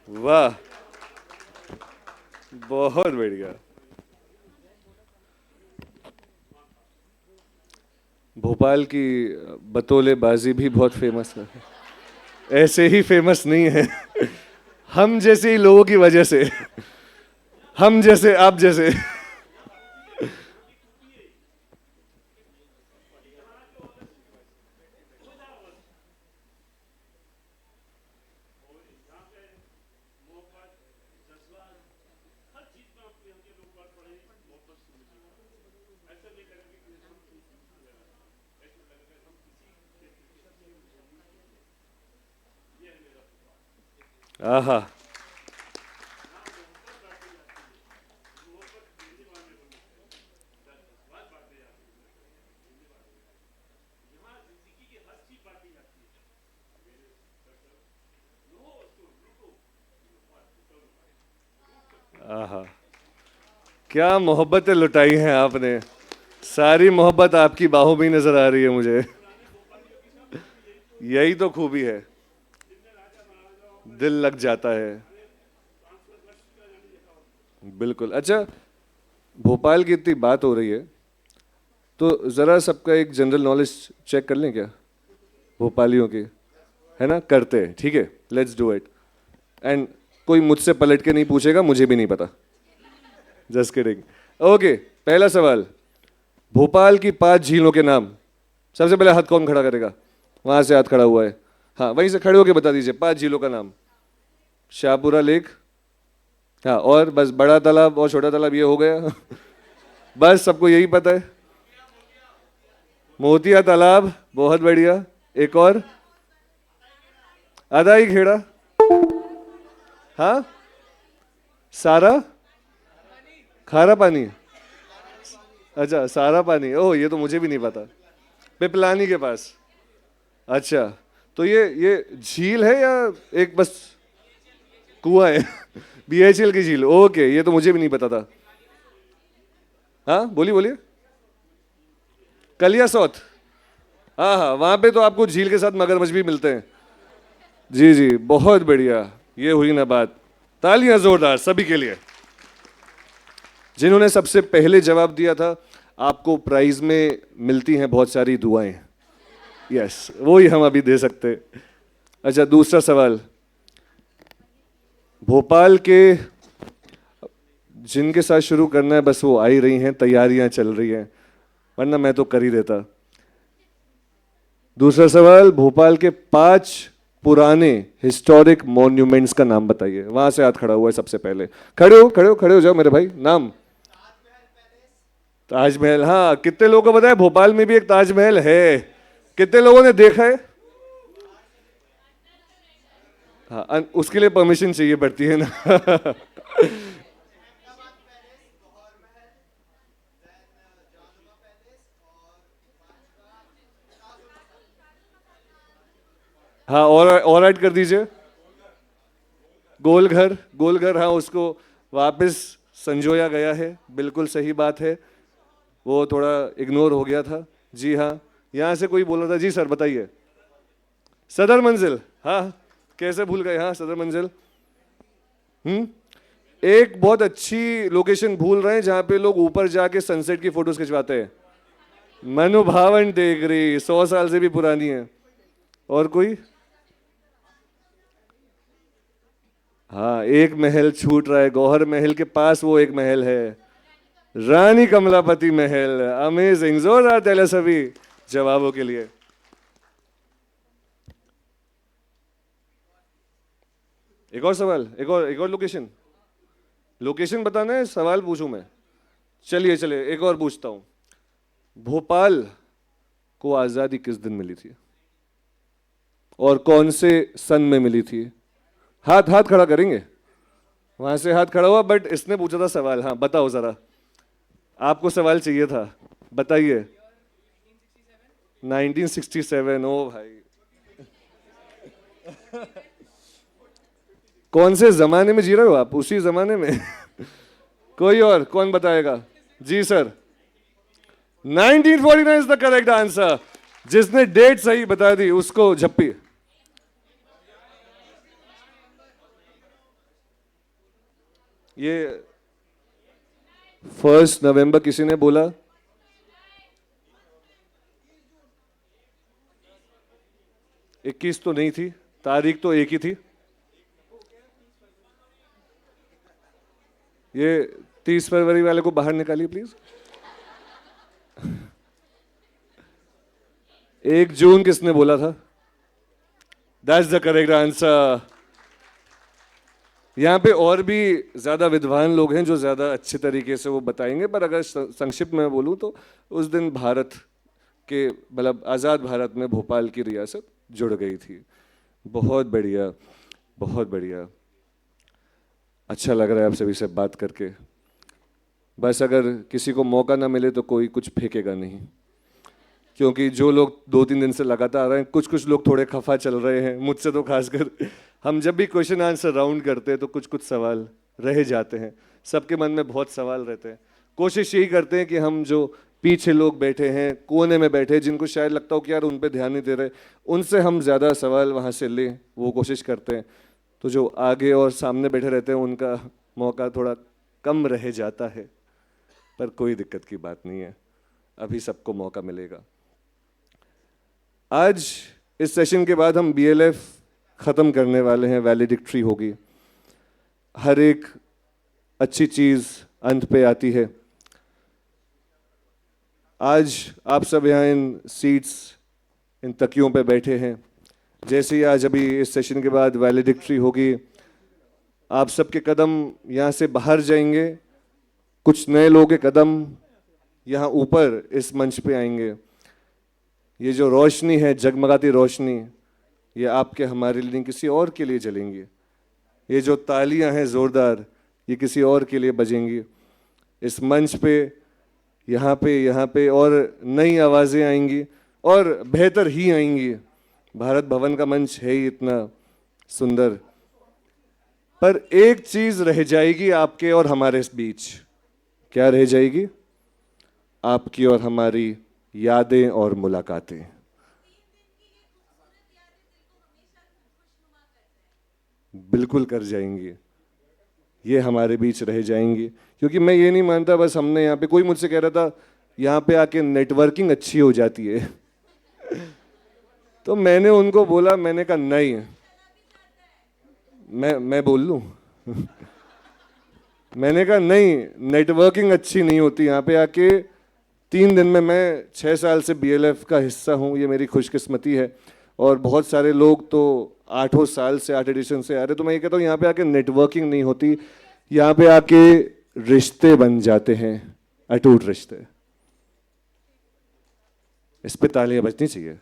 वाह, बहुत बढ़िया। भोपाल की बतौलेबाजी भी बहुत फेमस है। ऐसे ही फेमस नहीं है, हम जैसे ही लोगों की वजह से, हम जैसे आप जैसे। आहा। आहा, क्या मोहब्बतें लुटाई हैं आपने। सारी मोहब्बत आपकी बाहों में ही नजर आ रही है मुझे। यही तो खूबी है, दिल लग जाता है। बिल्कुल। अच्छा, भोपाल की इतनी बात हो रही है, तो जरा सबका एक जनरल नॉलेज चेक कर लें क्या, भोपालियों की। है ना, करते हैं, ठीक है, लेट्स डू इट। एंड कोई मुझसे पलट के नहीं पूछेगा, मुझे भी नहीं पता। Just kidding. ओके, पहला सवाल। भोपाल की 5 झीलों के नाम। सबसे पहले हाथ कौन खड़ा करेगा? वहां से हाथ खड़ा हुआ है। हाँ, वहीं से खड़े होके बता दीजिए 5 झीलों का नाम। शाहपुरा लेक। हाँ, और बस बड़ा तालाब और छोटा तालाब, ये हो गया। बस सबको यही पता है। मोतिया तालाब, बहुत बढ़िया। एक और? अदाई खेड़ा। हाँ, सारा खारा पानी। अच्छा, सारा पानी, ओह ये तो मुझे भी नहीं पता। पिपलानी के पास। अच्छा, तो ये झील है या एक बस कुआं है? बीएचएल की झील, ओके, ये तो मुझे भी नहीं पता था। हाँ, बोलिए बोलिए। कलियासोत। हाँ हाँ, वहां पे तो आपको झील के साथ मगरमच्छ भी मिलते हैं। जी जी, बहुत बढ़िया। ये हुई ना बात। तालियां जोरदार सभी के लिए। जिन्होंने सबसे पहले जवाब दिया था, आपको प्राइज में मिलती हैं बहुत सारी दुआएं। यस, वो ही हम अभी दे सकते हैं। अच्छा, दूसरा सवाल। भोपाल के, जिनके साथ शुरू करना है बस वो आ ही रही हैं, तैयारियां चल रही हैं, वरना मैं तो कर ही देता। दूसरा सवाल। भोपाल के 5 पुराने हिस्टोरिक मॉन्यूमेंट्स का नाम बताइए। वहां से हाथ खड़ा हुआ है सबसे पहले। खड़े हो, खड़े हो, खड़े हो जाओ मेरे भाई। नाम? ताजमहल। हाँ, कितने लोगों को पता है भोपाल में भी एक ताजमहल है? कितने लोगों ने देखा है? हाँ, उसके लिए परमिशन चाहिए पड़ती है ना। हाँ, और ऐड कर दीजिए। गोलघर, गोलघर, हाँ, उसको वापस संजोया गया है, बिल्कुल सही बात है। वो थोड़ा इग्नोर हो गया था। जी हाँ। यहाँ से कोई बोल रहा था, जी सर बताइए। सदर मंजिल, हाँ, कैसे भूल गए, हाँ सदर मंजिल। हम्म। एक बहुत अच्छी लोकेशन भूल रहे हैं जहाँ पे लोग ऊपर जाके सनसेट की फोटोज खिंचवाते हैं। मनु भावन टेकरी, 100 साल से भी पुरानी है। और कोई? हाँ, एक महल छूट रहा है, गौहर महल के पास वो एक महल है, रानी कमलापति महल। अमेजिंग, जोरदार तालियां सभी जवाबों के लिए। एक और सवाल, एक और लोकेशन। लोकेशन बताना है, सवाल पूछूं मैं? चलिए चलिए, एक और पूछता हूं। भोपाल को आजादी किस दिन मिली थी और कौन से सन में मिली थी? हाथ हाथ खड़ा करेंगे। वहां से हाथ खड़ा हुआ, बट इसने पूछा था सवाल। हाँ, बताओ जरा, आपको सवाल चाहिए था, बताइए। 1967, ओ भाई। कौन से जमाने में जी रहे हो आप, उसी जमाने में? कोई और कौन बताएगा? जी sir. 1949 is the correct answer. जिसने डेट सही बता दी उसको झप्पी। ये 1 नवंबर किसी ने बोला। इक्कीस तो नहीं थी, तारीख तो एक ही थी। ये 30 फरवरी वाले को बाहर निकालिए प्लीज। 1 जून किसने बोला था? That's the correct answer. यहाँ पे और भी ज्यादा विद्वान लोग हैं जो ज्यादा अच्छे तरीके से वो बताएंगे, पर अगर संक्षिप्त में बोलूँ तो उस दिन भारत के मतलब आज़ाद भारत में भोपाल की रियासत जुड़ गई थी। बहुत बढ़िया, बहुत बढ़िया। अच्छा लग रहा है आप सभी से बात करके। बस अगर किसी को मौका ना मिले तो कोई कुछ फेंकेगा नहीं, क्योंकि जो लोग 2-3 दिन से लगातार आ रहे हैं, कुछ कुछ लोग थोड़े खफा चल रहे हैं, मुझसे तो खासकर। हम जब भी क्वेश्चन आंसर राउंड करते हैं तो कुछ कुछ सवाल रह जाते हैं, सबके मन में बहुत सवाल रहते हैं। कोशिश यही करते हैं कि हम जो पीछे लोग बैठे हैं, कोने में बैठे हैं, जिनको शायद लगता हो कि यार उन पे ध्यान नहीं दे रहे, उनसे हम ज़्यादा सवाल वहाँ से लें, वो कोशिश करते हैं। तो जो आगे और सामने बैठे रहते हैं उनका मौका थोड़ा कम रह जाता है, पर कोई दिक्कत की बात नहीं है, अभी सबको मौका मिलेगा। आज इस सेशन के बाद हम बीएलएफ ख़त्म करने वाले हैं, वैलिडिक्ट्री होगी। हर एक अच्छी चीज़ अंत पे आती है। आज आप सब यहाँ इन सीट्स, इन तकियों पे बैठे हैं। जैसे ही आज अभी इस सेशन के बाद वैलिडिक्ट्री होगी, आप सबके कदम यहाँ से बाहर जाएंगे, कुछ नए लोगों के कदम यहाँ ऊपर इस मंच पे आएंगे। ये जो रोशनी है, जगमगाती रोशनी, ये आपके हमारे लिए नहीं, किसी और के लिए जलेंगी। ये जो तालियां हैं ज़ोरदार, ये किसी और के लिए बजेंगी। इस मंच पे, यहाँ पे और नई आवाज़ें आएंगी और बेहतर ही आएंगी। भारत भवन का मंच है ही इतना सुंदर, पर एक चीज़ रह जाएगी आपके और हमारे बीच। क्या रह जाएगी? आपकी और हमारी यादें और मुलाकातें। बिल्कुल कर जाएंगी, ये हमारे बीच रह जाएंगी। क्योंकि मैं ये नहीं मानता बस हमने यहाँ पे, कोई मुझसे कह रहा था यहाँ पे आके नेटवर्किंग अच्छी हो जाती है। तो मैंने उनको बोला, मैंने कहा नहीं, मैं बोल लूँ। मैंने कहा नहीं, नेटवर्किंग अच्छी नहीं होती यहाँ पे आके। 3 दिन में, मैं 6 साल से बीएलएफ का हिस्सा हूँ, ये मेरी खुशकिस्मती है। और बहुत सारे लोग तो 8 साल से, 8 एडिशन से आ रहे। तो मैं ये कहता हूँ यहाँ पे आके नेटवर्किंग नहीं होती, यहाँ पे आके रिश्ते बन जाते हैं, अटूट रिश्ते। इस पे तालियां बजनी चाहिए।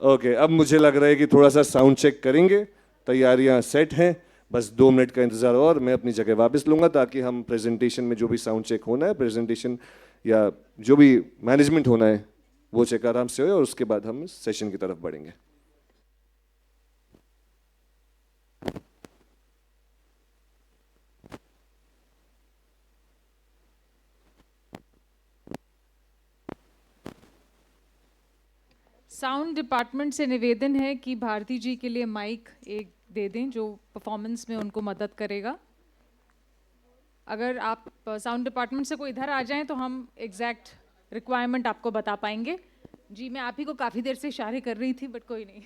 ओके, अब मुझे लग रहा है कि थोड़ा सा साउंड चेक करेंगे। तैयारियां सेट हैं, बस 2 मिनट का इंतजार और मैं अपनी जगह वापस लूंगा, ताकि हम प्रेजेंटेशन में जो भी साउंड चेक होना है, प्रेजेंटेशन या जो भी मैनेजमेंट होना है, वो चेक आराम से हो, और उसके बाद हम सेशन की तरफ बढ़ेंगे। साउंड डिपार्टमेंट से निवेदन है कि भारती जी के लिए माइक एक दे दें, जो परफॉर्मेंस में उनको मदद करेगा। अगर आप साउंड डिपार्टमेंट से कोई इधर आ जाएं तो हम एग्जैक्ट रिक्वायरमेंट आपको बता पाएंगे। जी, मैं आप ही को काफ़ी देर से इशारे कर रही थी, बट कोई नहीं।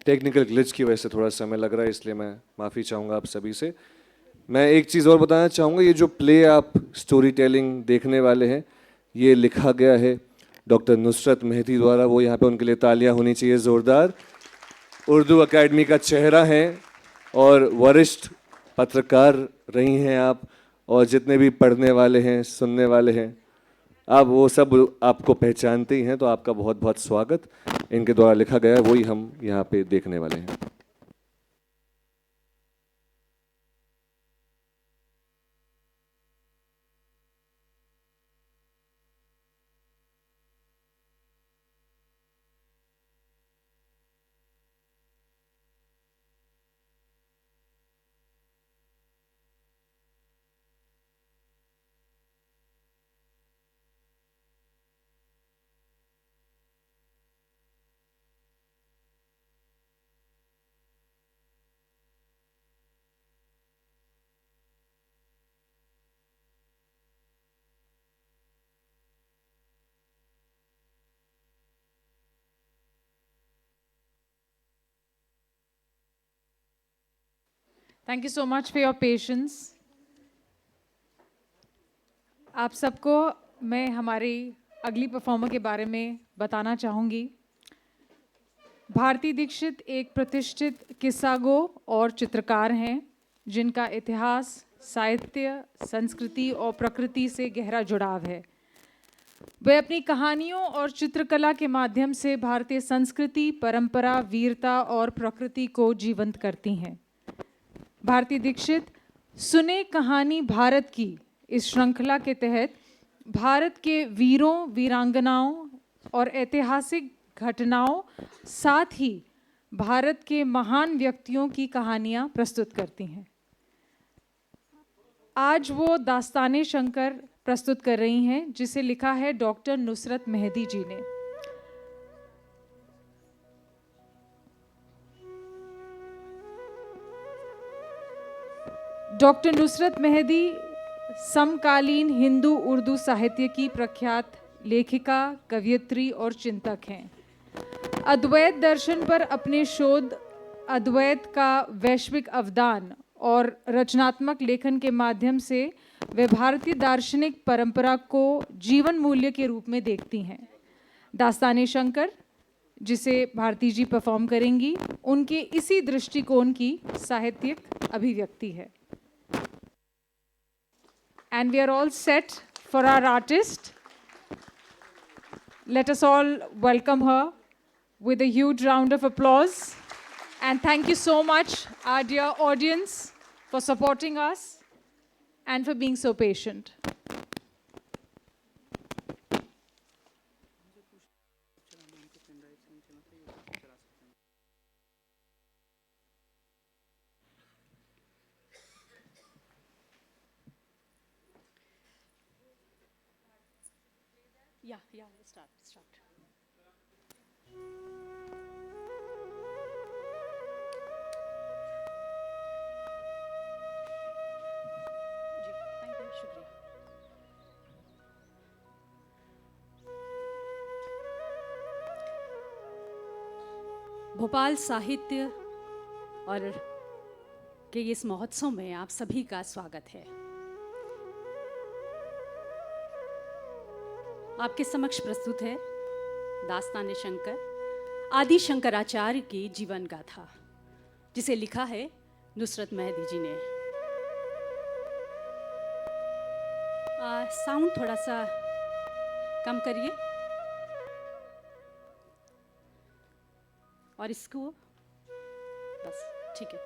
टेक्निकल ग्लिच की वजह से थोड़ा समय लग रहा है, इसलिए मैं माफ़ी चाहूँगा आप सभी से। मैं एक चीज़ और बताना चाहूँगा, ये जो प्ले आप स्टोरी टेलिंग देखने वाले हैं, ये लिखा गया है डॉक्टर नुसरत मेहदी द्वारा। वो यहाँ पे उनके लिए तालियां होनी चाहिए ज़ोरदार। उर्दू एकेडमी का चेहरा हैं और वरिष्ठ पत्रकार रही हैं आप, और जितने भी पढ़ने वाले हैं, सुनने वाले हैं, आप वो सब आपको पहचानते ही हैं, तो आपका बहुत बहुत स्वागत। इनके द्वारा लिखा गया है, वही हम यहाँ पे देखने वाले हैं। Thank you so much for your patience. आप सबको मैं हमारी अगली परफॉर्मर के बारे में बताना चाहूँगी। भारती दीक्षित एक प्रतिष्ठित किस्सागो और चित्रकार हैं, जिनका इतिहास, साहित्य, संस्कृति और प्रकृति से गहरा जुड़ाव है। वे अपनी कहानियों और चित्रकला के माध्यम से भारतीय संस्कृति, परंपरा, वीरता और प्रकृति को जीवंत करती हैं। भारती दीक्षित सुने कहानी भारत की इस श्रृंखला के तहत भारत के वीरों, वीरांगनाओं और ऐतिहासिक घटनाओं, साथ ही भारत के महान व्यक्तियों की कहानियां प्रस्तुत करती हैं। आज वो दास्ताने शंकर प्रस्तुत कर रही हैं, जिसे लिखा है डॉक्टर नुसरत मेहदी जी ने। डॉक्टर नुसरत मेहदी समकालीन हिंदू उर्दू साहित्य की प्रख्यात लेखिका, कवयित्री और चिंतक हैं। अद्वैत दर्शन पर अपने शोध, अद्वैत का वैश्विक अवदान और रचनात्मक लेखन के माध्यम से वे भारतीय दार्शनिक परंपरा को जीवन मूल्य के रूप में देखती हैं। दास्ताने शंकर, जिसे भारती जी परफॉर्म करेंगी, उनके इसी दृष्टिकोण की साहित्यिक अभिव्यक्ति है। And we are all set for our artist. Let us all welcome her with a huge round of applause. And thank you so much, our dear audience, for supporting us and for being so patient. Yeah, start. जी, thank you, शुक्रिया। भोपाल साहित्य और के इस महोत्सव में आप सभी का स्वागत है। आपके समक्ष प्रस्तुत है दास्ताने शंकर, आदि शंकराचार्य की जीवन गाथा, जिसे लिखा है नुसरत मेहदी जी ने। साउंड थोड़ा सा कम करिए और इसको बस ठीक है।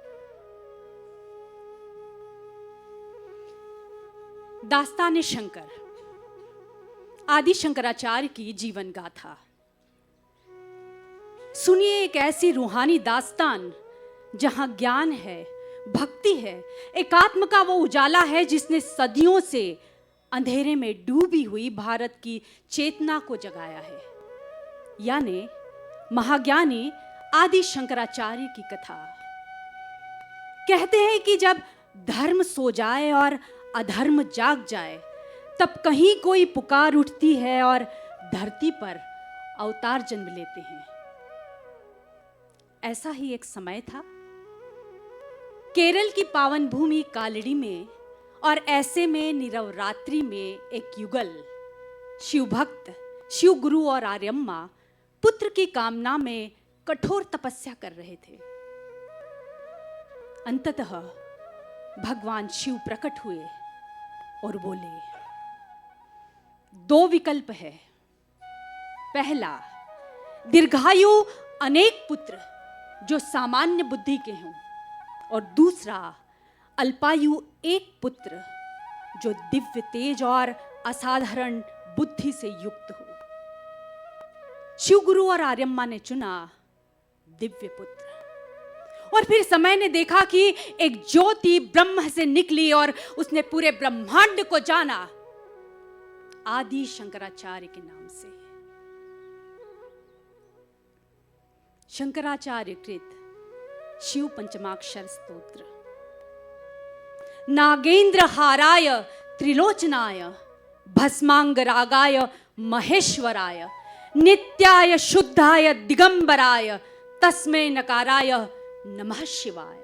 दास्ताने शंकर, आदि शंकराचार्य की जीवन गाथा। सुनिए एक ऐसी रूहानी दास्तान जहां ज्ञान है, भक्ति है, एकात्म का वो उजाला है जिसने सदियों से अंधेरे में डूबी हुई भारत की चेतना को जगाया है। यानी महाज्ञानी आदि शंकराचार्य की कथा। कहते हैं कि जब धर्म सो जाए और अधर्म जाग जाए, तब कहीं कोई पुकार उठती है और धरती पर अवतार जन्म लेते हैं। ऐसा ही एक समय था। केरल की पावन भूमि कालड़ी में और ऐसे में निरवरात्रि में एक युगल शिव भक्त, शिव गुरु और आर्यम्मा पुत्र की कामना में कठोर तपस्या कर रहे थे। अंततः भगवान शिव प्रकट हुए और बोले, दो विकल्प है। पहला, दीर्घायु अनेक पुत्र जो सामान्य बुद्धि के हों, और दूसरा, अल्पायु एक पुत्र जो दिव्य तेज और असाधारण बुद्धि से युक्त हो। शिव गुरु और आर्यम्मा ने चुना दिव्य पुत्र। और फिर समय ने देखा कि एक ज्योति ब्रह्म से निकली और उसने पूरे ब्रह्मांड को जाना, आदि शंकराचार्य के नाम से। शंकराचार्य कृत शिव पंचमाक्षर स्तोत्र। नागेंद्र हाराय त्रिलोचनाय भस्मांगरागाय महेश्वराय नित्याय शुद्धाय दिगंबराय तस्मै नकाराय नमः शिवाय।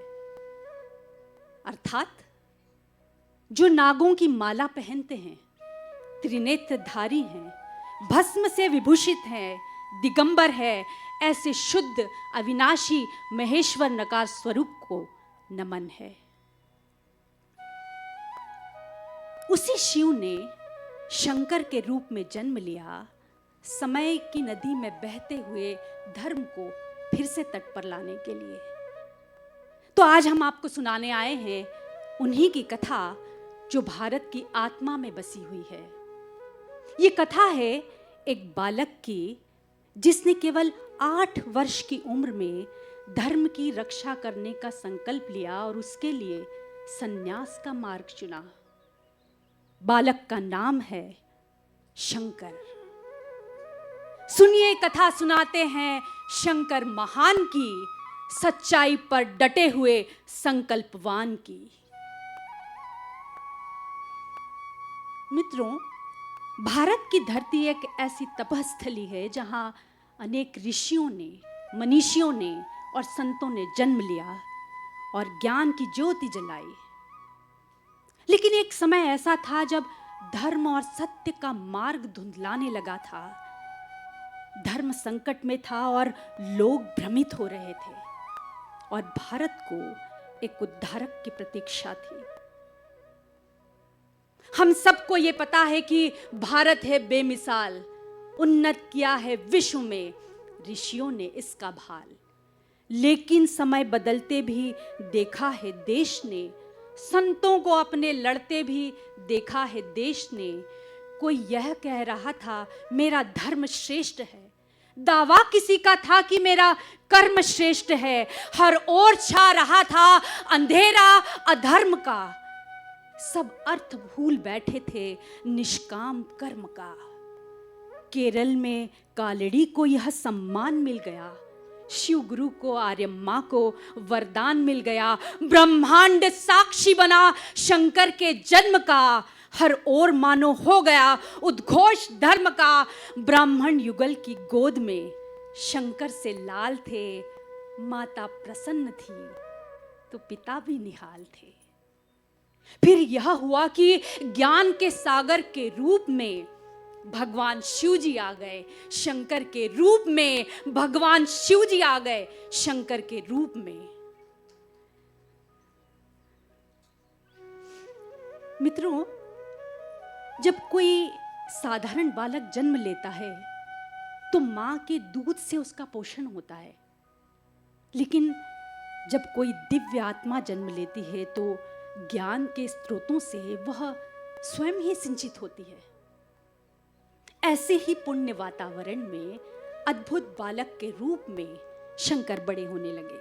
अर्थात जो नागों की माला पहनते हैं, त्रिनेत्रधारी हैं, भस्म से विभूषित हैं, दिगंबर है, ऐसे शुद्ध अविनाशी महेश्वर नकार स्वरूप को नमन है। उसी शिव ने शंकर के रूप में जन्म लिया, समय की नदी में बहते हुए धर्म को फिर से तट पर लाने के लिए। तो आज हम आपको सुनाने आए हैं उन्हीं की कथा जो भारत की आत्मा में बसी हुई है। ये कथा है एक बालक की जिसने केवल 8 वर्ष की उम्र में धर्म की रक्षा करने का संकल्प लिया और उसके लिए संन्यास का मार्ग चुना। बालक का नाम है शंकर। सुनिए, कथा सुनाते हैं शंकर महान की, सच्चाई पर डटे हुए संकल्पवान की। मित्रों, भारत की धरती एक ऐसी तपस्थली है जहां अनेक ऋषियों ने, मनीषियों ने और संतों ने जन्म लिया और ज्ञान की ज्योति जलाई। लेकिन एक समय ऐसा था जब धर्म और सत्य का मार्ग धुंधलाने लगा था। धर्म संकट में था और लोग भ्रमित हो रहे थे और भारत को एक उद्धारक की प्रतीक्षा थी। हम सबको ये पता है कि भारत है बेमिसाल, उन्नत किया है विश्व में ऋषियों ने इसका भाल। लेकिन समय बदलते भी देखा है देश ने, संतों को अपने लड़ते भी देखा है देश ने। कोई यह कह रहा था मेरा धर्म श्रेष्ठ है, दावा किसी का था कि मेरा कर्म श्रेष्ठ है। हर ओर छा रहा था अंधेरा अधर्म का, सब अर्थ भूल बैठे थे निष्काम कर्म का। केरल में कालड़ी को यह सम्मान मिल गया, शिव गुरु को, आर्यम्मा को वरदान मिल गया। ब्रह्मांड साक्षी बना शंकर के जन्म का, हर ओर मानो हो गया उद्घोष धर्म का। ब्राह्मण युगल की गोद में शंकर से लाल थे, माता प्रसन्न थी तो पिता भी निहाल थे। फिर यह हुआ कि ज्ञान के सागर के रूप में भगवान शिव जी आ गए, शंकर के रूप में भगवान शिव जी आ गए, शंकर के रूप में। मित्रों, जब कोई साधारण बालक जन्म लेता है तो मां के दूध से उसका पोषण होता है, लेकिन जब कोई दिव्य आत्मा जन्म लेती है तो ज्ञान के स्रोतों से वह स्वयं ही सिंचित होती है। ऐसे ही पुण्य वातावरण में अद्भुत बालक के रूप में शंकर बड़े होने लगे।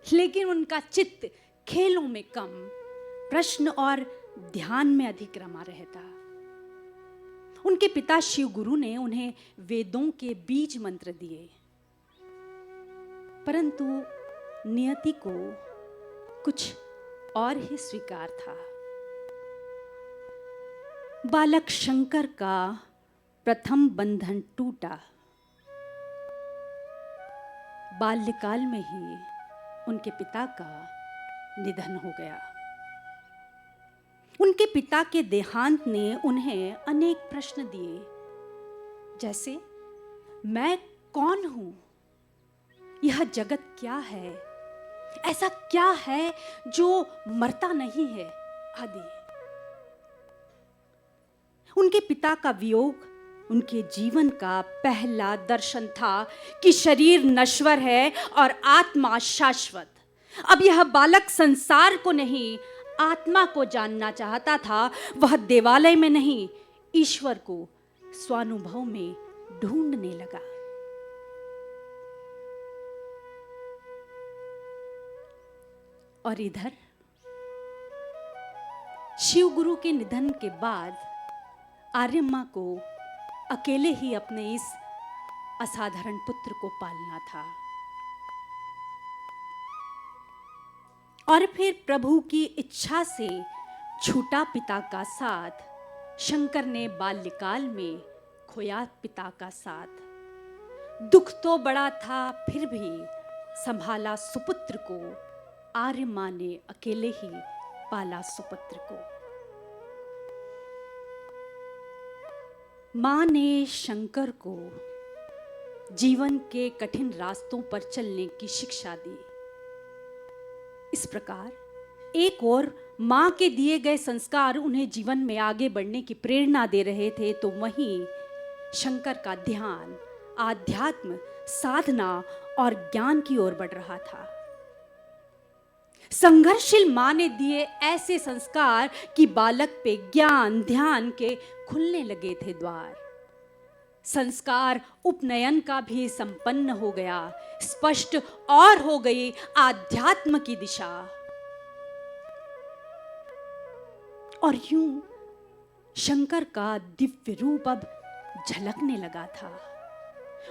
लेकिन उनका चित्त खेलों में कम, प्रश्न और ध्यान में अधिक रमा रहता। उनके पिता शिव गुरु ने उन्हें वेदों के बीज मंत्र दिए, परंतु नियति को कुछ और ही स्वीकार था। बालक शंकर का प्रथम बंधन टूटा। बाल्यकाल में ही उनके पिता का निधन हो गया। उनके पिता के देहांत ने उन्हें अनेक प्रश्न दिए, जैसे मैं कौन हूं, यह जगत क्या है, ऐसा क्या है जो मरता नहीं है आदि। उनके पिता का वियोग उनके जीवन का पहला दर्शन था कि शरीर नश्वर है और आत्मा शाश्वत। अब यह बालक संसार को नहीं, आत्मा को जानना चाहता था। वह देवालय में नहीं, ईश्वर को स्वानुभव में ढूंढने लगा। और इधर शिव गुरु के निधन के बाद आर्यम्मा को अकेले ही अपने इस असाधारण पुत्र को पालना था। और फिर प्रभु की इच्छा से छूटा पिता का साथ, शंकर ने बाल्यकाल में खोया पिता का साथ। दुख तो बड़ा था, फिर भी संभाला सुपुत्र को। आर्यम्मा ने अकेले ही पाला सुपुत्र को। मां ने शंकर को जीवन के कठिन रास्तों पर चलने की शिक्षा दी। इस प्रकार एक और मां के दिए गए संस्कार उन्हें जीवन में आगे बढ़ने की प्रेरणा दे रहे थे, तो वहीं शंकर का ध्यान आध्यात्म, साधना और ज्ञान की ओर बढ़ रहा था। संघर्षशील मां ने दिए ऐसे संस्कार कि बालक पे ज्ञान ध्यान के खुलने लगे थे द्वार। संस्कार उपनयन का भी संपन्न हो गया, स्पष्ट और हो गई आध्यात्म की दिशा। और यूं शंकर का दिव्य रूप अब झलकने लगा था।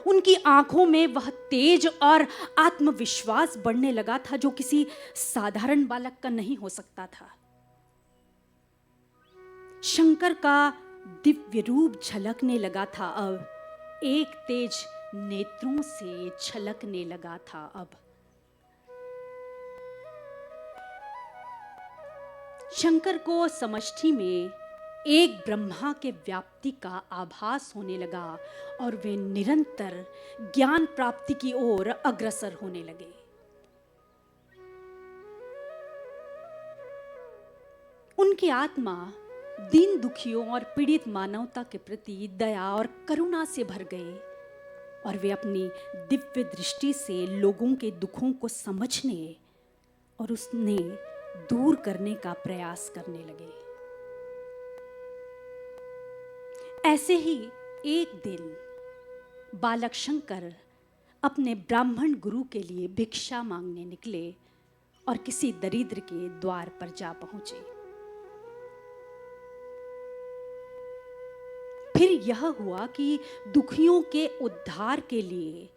उनकी आंखों में वह तेज और आत्मविश्वास बढ़ने लगा था जो किसी साधारण बालक का नहीं हो सकता था। शंकर का दिव्य रूप झलकने लगा था, अब एक तेज नेत्रों से छलकने लगा था। अब शंकर को समष्टि में एक ब्रह्मा के व्याप्ति का आभास होने लगा और वे निरंतर ज्ञान प्राप्ति की ओर अग्रसर होने लगे। उनकी आत्मा दीन दुखियों और पीड़ित मानवता के प्रति दया और करुणा से भर गए और वे अपनी दिव्य दृष्टि से लोगों के दुखों को समझने और उसने दूर करने का प्रयास करने लगे। ऐसे ही एक दिन बालक शंकर अपने ब्राह्मण गुरु के लिए भिक्षा मांगने निकले और किसी दरिद्र के द्वार पर जा पहुंचे। फिर यह हुआ कि दुखियों के उद्धार के लिए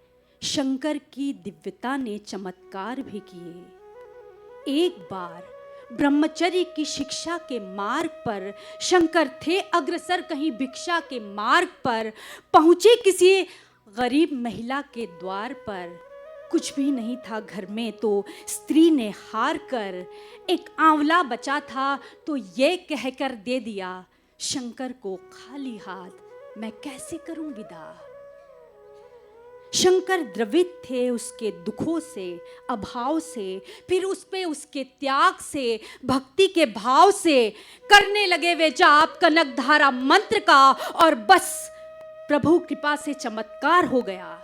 शंकर की दिव्यता ने चमत्कार भी किए। एक बार ब्रह्मचर्य की शिक्षा के मार्ग पर शंकर थे अग्रसर, कहीं भिक्षा के मार्ग पर पहुंचे किसी गरीब महिला के द्वार पर। कुछ भी नहीं था घर में, तो स्त्री ने हार कर एक आंवला बचा था तो ये कहकर दे दिया, शंकर को खाली हाथ मैं कैसे करूं विदा। शंकर द्रवित थे उसके दुखों से, अभाव से, फिर उस पे उसके त्याग से, भक्ति के भाव से करने लगे वे जाप कनकधारा मंत्र का और बस प्रभु कृपा से चमत्कार हो गया।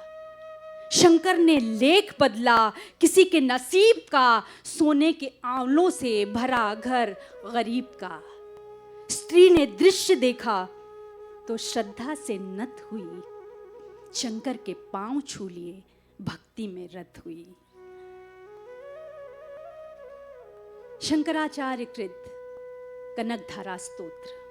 शंकर ने लेख बदला किसी के नसीब का, सोने के आंवलों से भरा घर गरीब का। स्त्री ने दृश्य देखा तो श्रद्धा से नत हुई, शंकर के पांव छू लिए, भक्ति में रत हुई। शंकराचार्य कृत कनकधारा स्तोत्र।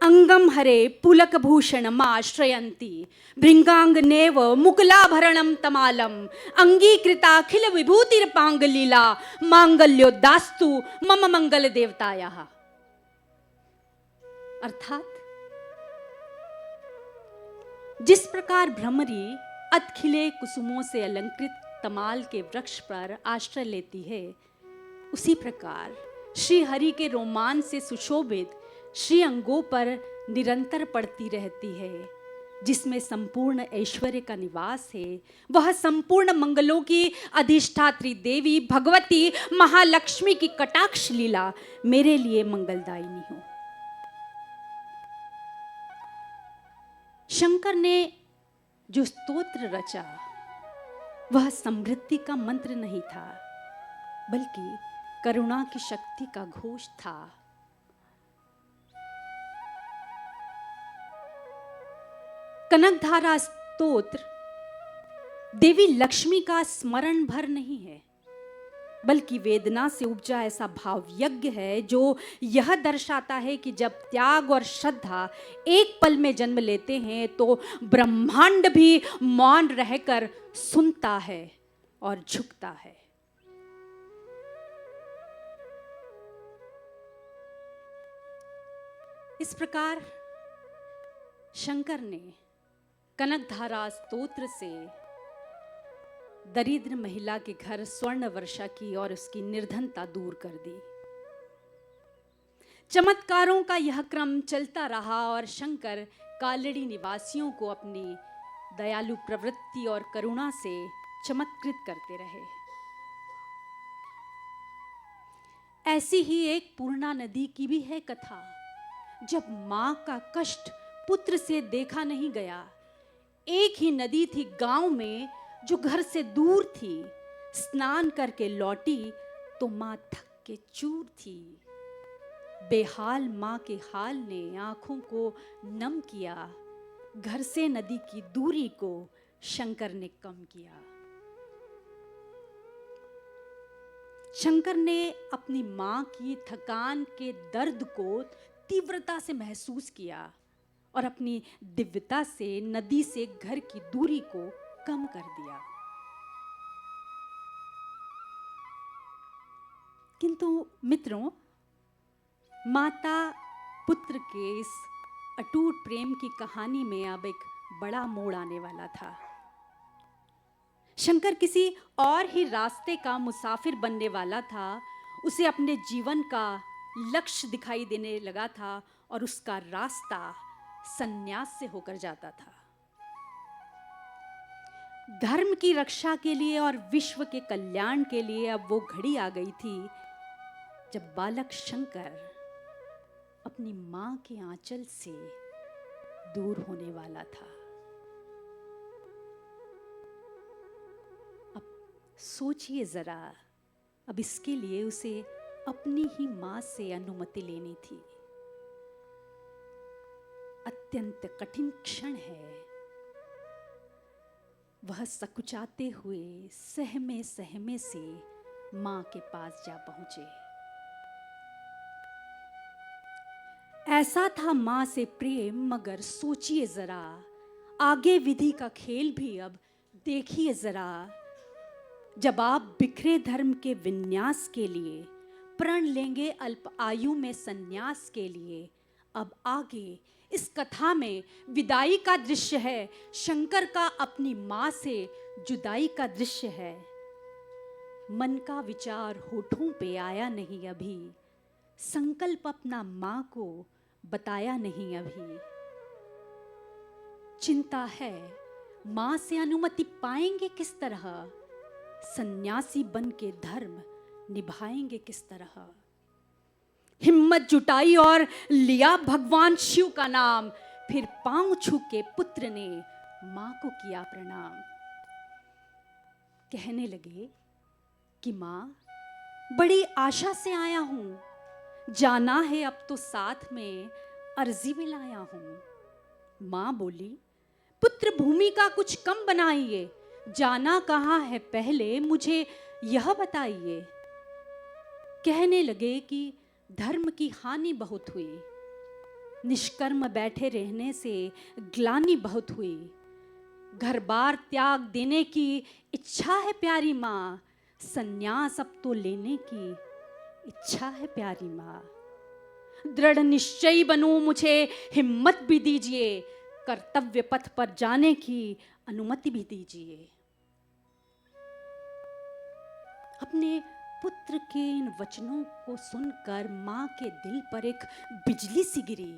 अंगम हरे पुलक भूषणमाश्रयन्ति भृंगांगनेव मुकुलाभरणं तमालम अंगीकृताखिल विभूतिर्पांगलीला मांगल्योदास्तु मम मंगल देवतायाः। अर्थात जिस प्रकार भ्रमरी अधखिले कुसुमों से अलंकृत तमाल के वृक्ष पर आश्रय लेती है, उसी प्रकार श्री हरि के रोमांच से सुशोभित श्री अंगों पर निरंतर पड़ती रहती है, जिसमें संपूर्ण ऐश्वर्य का निवास है। वह संपूर्ण मंगलों की अधिष्ठात्री देवी भगवती महालक्ष्मी की कटाक्ष लीला मेरे लिए मंगलदायिनी हो। शंकर ने जो स्तोत्र रचा वह समृद्धि का मंत्र नहीं था, बल्कि करुणा की शक्ति का घोष था। कनकधारा स्तोत्र देवी लक्ष्मी का स्मरण भर नहीं है, बल्कि वेदना से उपजा ऐसा भाव यज्ञ है जो यह दर्शाता है कि जब त्याग और श्रद्धा एक पल में जन्म लेते हैं तो ब्रह्मांड भी मौन रहकर सुनता है और झुकता है। इस प्रकार शंकर ने कनकधारा स्तोत्र से दरिद्र महिला के घर स्वर्ण वर्षा की और उसकी निर्धनता दूर कर दी। चमत्कारों का यह क्रम चलता रहा और शंकर कालड़ी निवासियों को अपनी दयालु प्रवृत्ति और करुणा से चमत्कृत करते रहे। ऐसी ही एक पूर्णा नदी की भी है कथा। जब मां का कष्ट पुत्र से देखा नहीं गया, एक ही नदी थी गांव में जो घर से दूर थी। स्नान करके लौटी तो मां थक के चूर थी। बेहाल मां के हाल ने आंखों को नम किया। घर से नदी की दूरी को शंकर ने कम किया। शंकर ने अपनी मां की थकान के दर्द को तीव्रता से महसूस किया और अपनी दिव्यता से नदी से घर की दूरी को कम कर दिया। किंतु मित्रों, माता पुत्र के इस अटूट प्रेम की कहानी में अब एक बड़ा मोड़ आने वाला था। शंकर किसी और ही रास्ते का मुसाफिर बनने वाला था। उसे अपने जीवन का लक्ष्य दिखाई देने लगा था और उसका रास्ता संन्यास से होकर जाता था। धर्म की रक्षा के लिए और विश्व के कल्याण के लिए अब वो घड़ी आ गई थी जब बालक शंकर अपनी मां के आंचल से दूर होने वाला था। अब सोचिए जरा, अब इसके लिए उसे अपनी ही मां से अनुमति लेनी थी। अत्यंत कठिन क्षण है। वह सकुचाते हुए सहमे सहमे से मां के पास जा पहुंचे। ऐसा था मां से प्रेम, मगर सोचिए जरा, आगे विधि का खेल भी अब देखिए जरा। जब आप बिखरे धर्म के विन्यास के लिए प्रण लेंगे अल्प आयु में संन्यास के लिए, अब आगे इस कथा में विदाई का दृश्य है। शंकर का अपनी मां से जुदाई का दृश्य है। मन का विचार होठों पे आया नहीं अभी, संकल्प अपना मां को बताया नहीं अभी। चिंता है मां से अनुमति पाएंगे किस तरह, सन्यासी बन के धर्म निभाएंगे किस तरह। हिम्मत जुटाई और लिया भगवान शिव का नाम, फिर पांव छू के पुत्र ने मां को किया प्रणाम। कहने लगे कि मां, बड़ी आशा से आया हूं, जाना है अब तो साथ में अर्जी भी लाया हूं। मां बोली, पुत्र भूमिका कुछ कम बनाइए, जाना कहाँ है पहले मुझे यह बताइए। कहने लगे कि धर्म की हानि बहुत हुई, निष्कर्म बैठे रहने से ग्लानि बहुत हुई। घर बार त्याग देने की इच्छा है प्यारी माँ, संन्यास अब तो लेने की इच्छा है प्यारी माँ। दृढ़ निश्चयी बनूं, मुझे हिम्मत भी दीजिए, कर्तव्य पथ पर जाने की अनुमति भी दीजिए। अपने पुत्र के इन वचनों को सुनकर मां के दिल पर एक बिजली सी गिरी।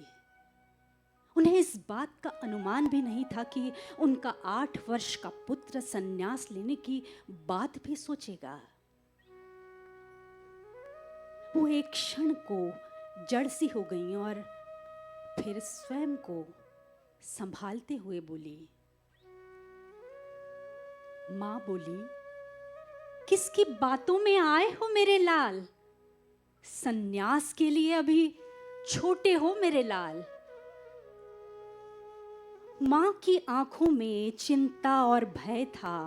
उन्हें इस बात का अनुमान भी नहीं था कि उनका 8 वर्ष का पुत्र संन्यास लेने की बात भी सोचेगा। वो एक क्षण को जड़ सी हो गई और फिर स्वयं को संभालते हुए बोली। मां बोली, किसकी बातों में आए हो मेरे लाल? संन्यास के लिए अभी छोटे हो मेरे लाल। मां की आंखों में चिंता और भय था।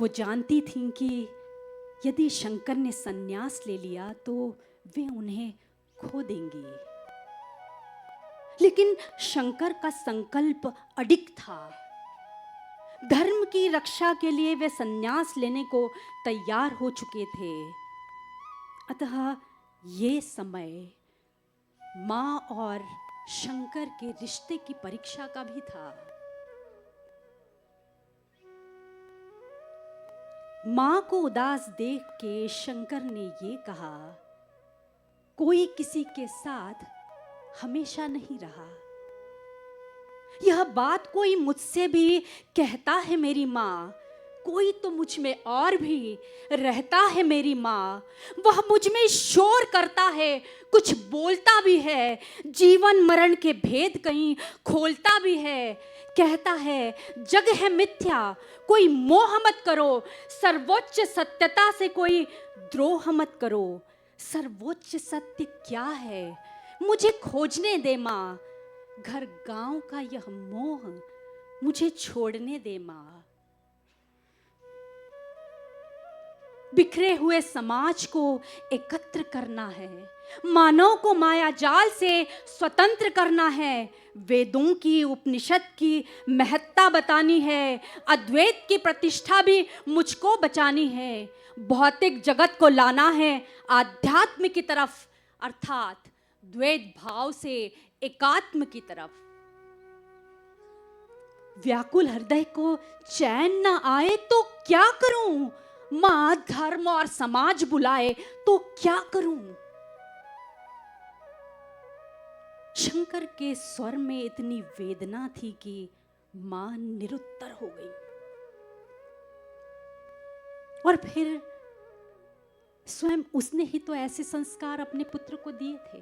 वो जानती थीं कि यदि शंकर ने संन्यास ले लिया तो वे उन्हें खो देंगी। लेकिन शंकर का संकल्प अडिग था। धर्म की रक्षा के लिए वे संन्यास लेने को तैयार हो चुके थे। अतः ये समय मां और शंकर के रिश्ते की परीक्षा का भी था। मां को उदास देख के शंकर ने ये कहा, कोई किसी के साथ हमेशा नहीं रहा। यह बात कोई मुझसे भी कहता है मेरी माँ। कोई तो मुझ में और भी रहता है मेरी माँ। वह मुझ में शोर करता है, कुछ बोलता भी है, जीवन मरण के भेद कहीं खोलता भी है। कहता है जग है मिथ्या, कोई मोह मत करो। सर्वोच्च सत्यता से कोई द्रोह मत करो। सर्वोच्च सत्य क्या है मुझे खोजने दे माँ। घर गांव का यह मोह मुझे छोड़ने दे माँ। बिखरे हुए समाज को एकत्र करना है। मानव को माया जाल से स्वतंत्र करना है। वेदों की उपनिषद की महत्ता बतानी है। अद्वैत की प्रतिष्ठा भी मुझको बचानी है। भौतिक जगत को लाना है आध्यात्म की तरफ, अर्थात द्वैत भाव से एकात्म की तरफ। व्याकुल हृदय को चैन न आए तो क्या करूं? मां धर्म और समाज बुलाए तो क्या करूं? शंकर के स्वर में इतनी वेदना थी कि मां निरुत्तर हो गई। और फिर स्वयं उसने ही तो ऐसे संस्कार अपने पुत्र को दिए थे।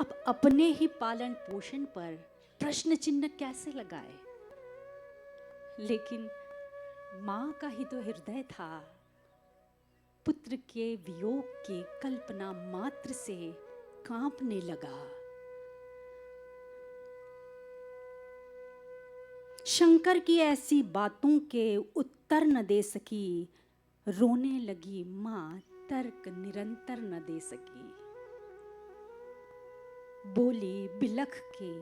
अब अपने ही पालन पोषण पर प्रश्न चिन्ह कैसे लगाए? लेकिन मां का ही तो हृदय था। पुत्र के वियोग की कल्पना मात्र से कांपने लगा। शंकर की ऐसी बातों के उत्तर न दे सकी। रोने लगी मां, तर्क निरंतर न दे सकी। बोली बिलख के,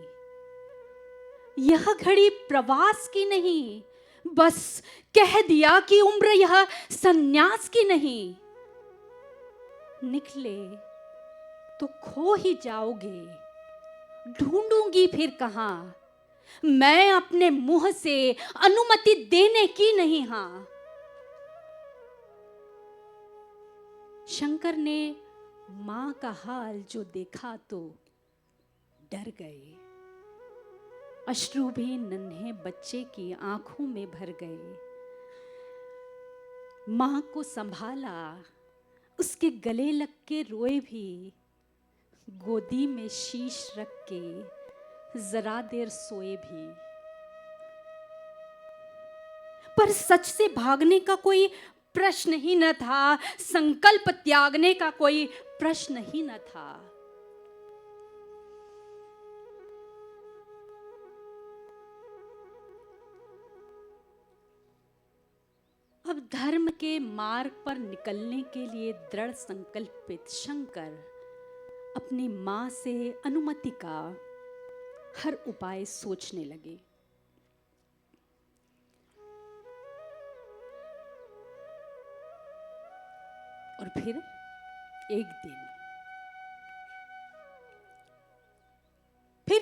यह घड़ी प्रवास की नहीं, बस कह दिया कि उम्र यह सन्यास की नहीं। निकले तो खो ही जाओगे, ढूंढूंगी फिर कहां। मैं अपने मुंह से अनुमति देने की नहीं। हां, शंकर ने मां का हाल जो देखा तो डर गए। अश्रु भी नन्हे बच्चे की आंखों में भर गए। मां को संभाला, उसके गले लग के रोए भी। गोदी में शीश रख के जरा देर सोए भी। पर सच से भागने का कोई प्रश्न ही न था। संकल्प त्यागने का कोई प्रश्न ही न था। अब धर्म के मार्ग पर निकलने के लिए दृढ़ संकल्पित शंकर अपनी मां से अनुमति का हर उपाय सोचने लगे। और फिर एक दिन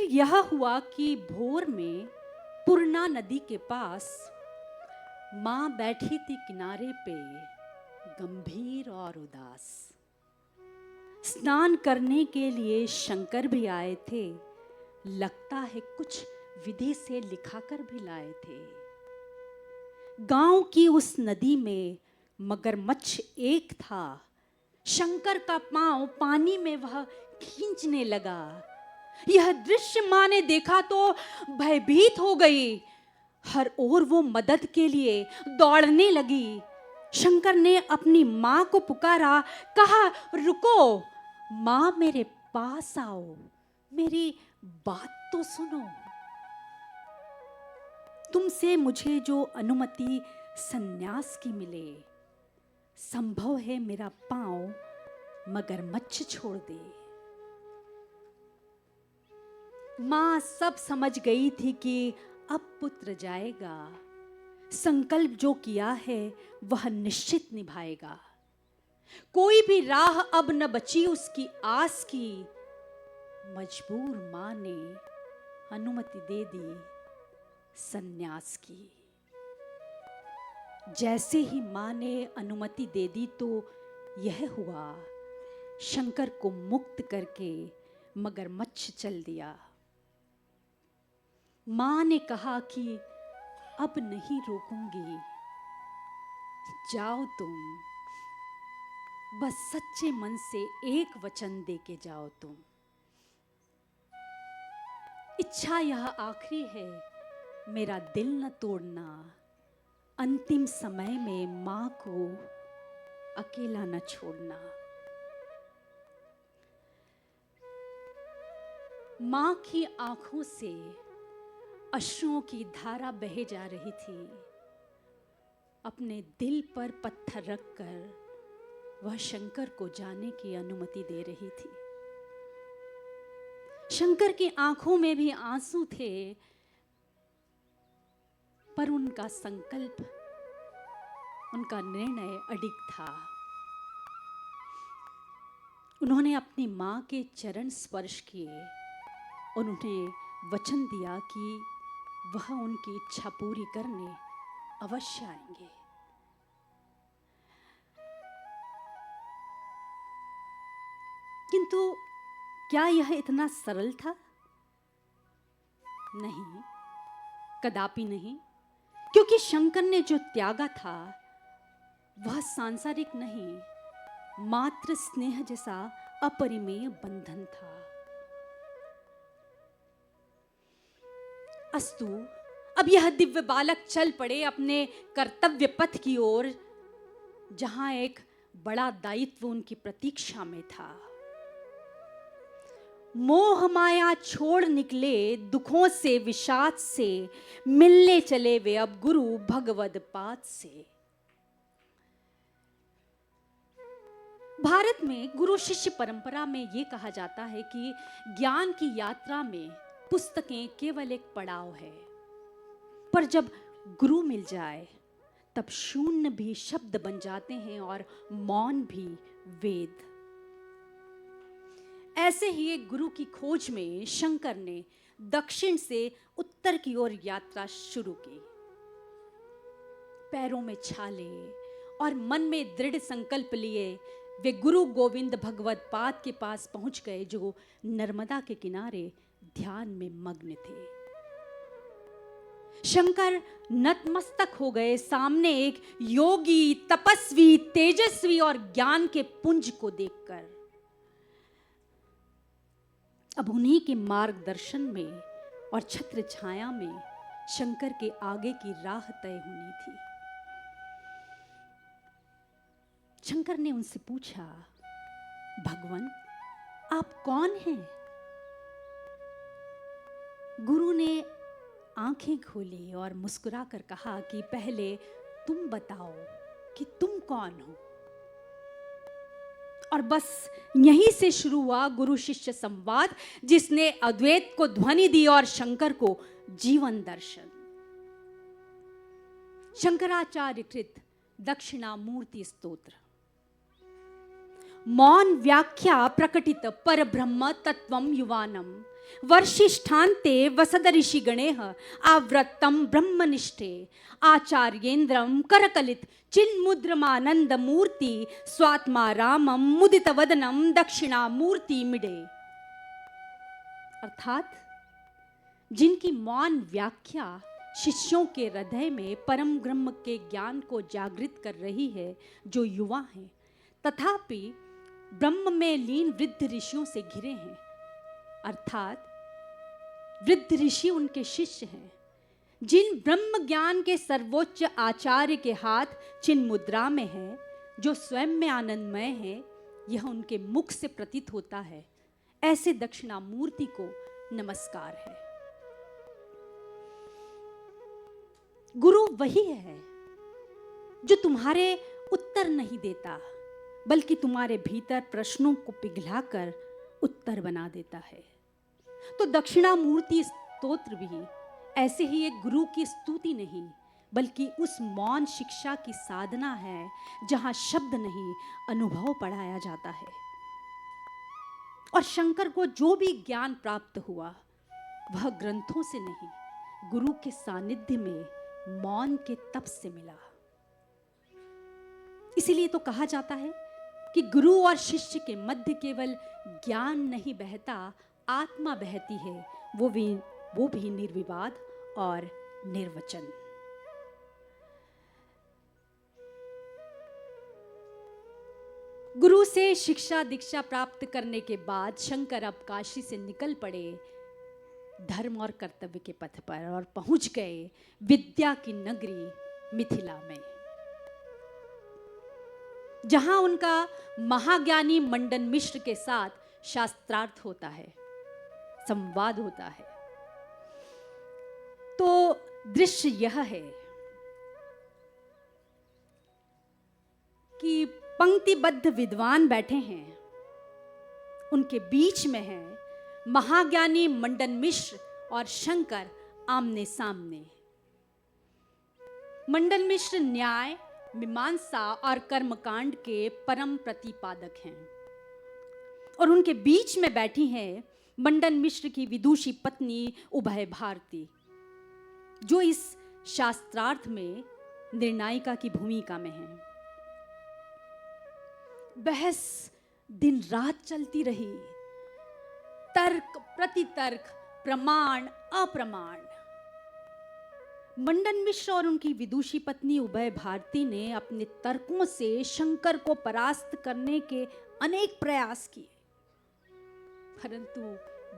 फिर यह हुआ कि भोर में पूर्णा नदी के पास मां बैठी थी किनारे पे, गंभीर और उदास। स्नान करने के लिए शंकर भी आए थे, लगता है कुछ विधि से लिखाकर भी लाए थे। गांव की उस नदी में मगरमच्छ एक था, शंकर का पांव पानी में वह खींचने लगा। यह दृश्य मां ने देखा तो भयभीत हो गई। हर ओर वो मदद के लिए दौड़ने लगी। शंकर ने अपनी मां को पुकारा, कहा, रुको मां, मेरे पास आओ, मेरी बात तो सुनो। तुमसे मुझे जो अनुमति सन्यास की मिले, संभव है मेरा पांव मगरमच्छ छोड़ दे। मां सब समझ गई थी कि अब पुत्र जाएगा, संकल्प जो किया है वह निश्चित निभाएगा। कोई भी राह अब न बची उसकी आस की। मजबूर मां ने अनुमति दे दी सन्यास की। जैसे ही मां ने अनुमति दे दी तो यह हुआ, शंकर को मुक्त करके मगरमच्छ चल दिया। मां ने कहा कि अब नहीं रोकूंगी, जाओ तुम, बस सच्चे मन से एक वचन दे के जाओ तुम। इच्छा यह आखिरी है, मेरा दिल न तोड़ना। अंतिम समय में मां को अकेला न छोड़ना। मां की आंखों से अश्रुओं की धारा बहे जा रही थी। अपने दिल पर पत्थर रखकर वह शंकर को जाने की अनुमति दे रही थी। शंकर की आंखों में भी आंसू थे, पर उनका संकल्प, उनका निर्णय अडिग था। उन्होंने अपनी मां के चरण स्पर्श किए और उन्हें वचन दिया कि वह उनकी इच्छा पूरी करने अवश्य आएंगे। किंतु क्या यह इतना सरल था? नहीं, कदापि नहीं, क्योंकि शंकर ने जो त्यागा था वह सांसारिक नहीं, मात्र स्नेह जैसा अपरिमेय बंधन था। अस्तु, अब यह दिव्य बालक चल पड़े अपने कर्तव्य पथ की ओर, जहां एक बड़ा दायित्व उनकी प्रतीक्षा में था। मोह माया छोड़ निकले दुखों से, विषाद से, मिलने चले वे अब गुरु भगवद पाद से। भारत में गुरु शिष्य परंपरा में यह कहा जाता है कि ज्ञान की यात्रा में पुस्तकें केवल एक पड़ाव है, पर जब गुरु मिल जाए तब शून्य भी शब्द बन जाते हैं और मौन भी वेद। ऐसे ही एक गुरु की खोज में शंकर ने दक्षिण से उत्तर की ओर यात्रा शुरू की। पैरों में छाले और मन में दृढ़ संकल्प लिए वे गुरु गोविंद भगवद पाद के पास पहुंच गए, जो नर्मदा के किनारे ध्यान में मग्न थे। शंकर नतमस्तक हो गए सामने एक योगी, तपस्वी, तेजस्वी और ज्ञान के पुंज को देखकर। अब उन्हीं के मार्गदर्शन में और छत्र छाया में शंकर के आगे की राह तय होनी थी। शंकर ने उनसे पूछा, भगवान आप कौन हैं? गुरु ने आंखें खोली और मुस्कुराकर कहा कि पहले तुम बताओ कि तुम कौन हो। और बस यहीं से शुरू हुआ गुरु शिष्य संवाद, जिसने अद्वैत को ध्वनि दी और शंकर को जीवन दर्शन। शंकराचार्य कृत दक्षिणामूर्ति स्तोत्र। मौन व्याख्या प्रकटित परब्रह्म तत्वम युवानम वर्षिष्ठान्ते वसद ऋषिगणेः आवृत्तम ब्रह्मनिष्ठे आचार्येन्द्रम करकलित चिन्मुद्रमानंद मूर्ति स्वात्मा रामम मुदित वदनम दक्षिणा मूर्ति मिडे। अर्थात जिनकी मौन व्याख्या शिष्यों के हृदय में परम ब्रह्म के ज्ञान को जागृत कर रही है, जो युवा हैं, तथापि ब्रह्म में लीन वृद्ध ऋषियों से घिरे हैं। अर्थात वृद्ध ऋषि उनके शिष्य हैं, जिन ब्रह्म ज्ञान के सर्वोच्च आचार्य के हाथ चिन्ह मुद्रा में है, जो स्वयं में आनंदमय है, यह उनके मुख से प्रतीत होता है। ऐसे दक्षिणामूर्ति को नमस्कार है। गुरु वही है जो तुम्हारे उत्तर नहीं देता, बल्कि तुम्हारे भीतर प्रश्नों को पिघलाकर उत्तर बना देता है। तो दक्षिणामूर्ति स्तोत्र भी ऐसे ही एक गुरु की स्तुति नहीं, बल्कि उस मौन शिक्षा की साधना है, जहां शब्द नहीं, अनुभव पढ़ाया जाता है। और शंकर को जो भी ज्ञान प्राप्त हुआ, वह ग्रंथों से नहीं, गुरु के सानिध्य में मौन के तप से मिला। इसीलिए तो कहा जाता है कि गुरु और शिष्य के मध्य केवल ज्ञान नहीं बहता, आत्मा बहती है, वो भी निर्विवाद और निर्वचन। गुरु से शिक्षा दीक्षा प्राप्त करने के बाद शंकर अब काशी से निकल पड़े धर्म और कर्तव्य के पथ पर और पहुंच गए विद्या की नगरी मिथिला में, जहां उनका महाज्ञानी मंडन मिश्र के साथ शास्त्रार्थ होता है, संवाद होता है। तो दृश्य यह है कि पंक्तिबद्ध विद्वान बैठे हैं, उनके बीच में है महाज्ञानी मंडन मिश्र और शंकर आमने सामने। मंडन मिश्र न्याय, मीमांसा और कर्मकांड के परम प्रतिपादक हैं, और उनके बीच में बैठी हैं मंडन मिश्र की विदुषी पत्नी उभय भारती, जो इस शास्त्रार्थ में निर्णायिका की भूमिका में है। बहस दिन रात चलती रही, तर्क प्रतितर्क, प्रमाण अप्रमाण। मंडन मिश्र और उनकी विदुषी पत्नी उभय भारती ने अपने तर्कों से शंकर को परास्त करने के अनेक प्रयास किए, परंतु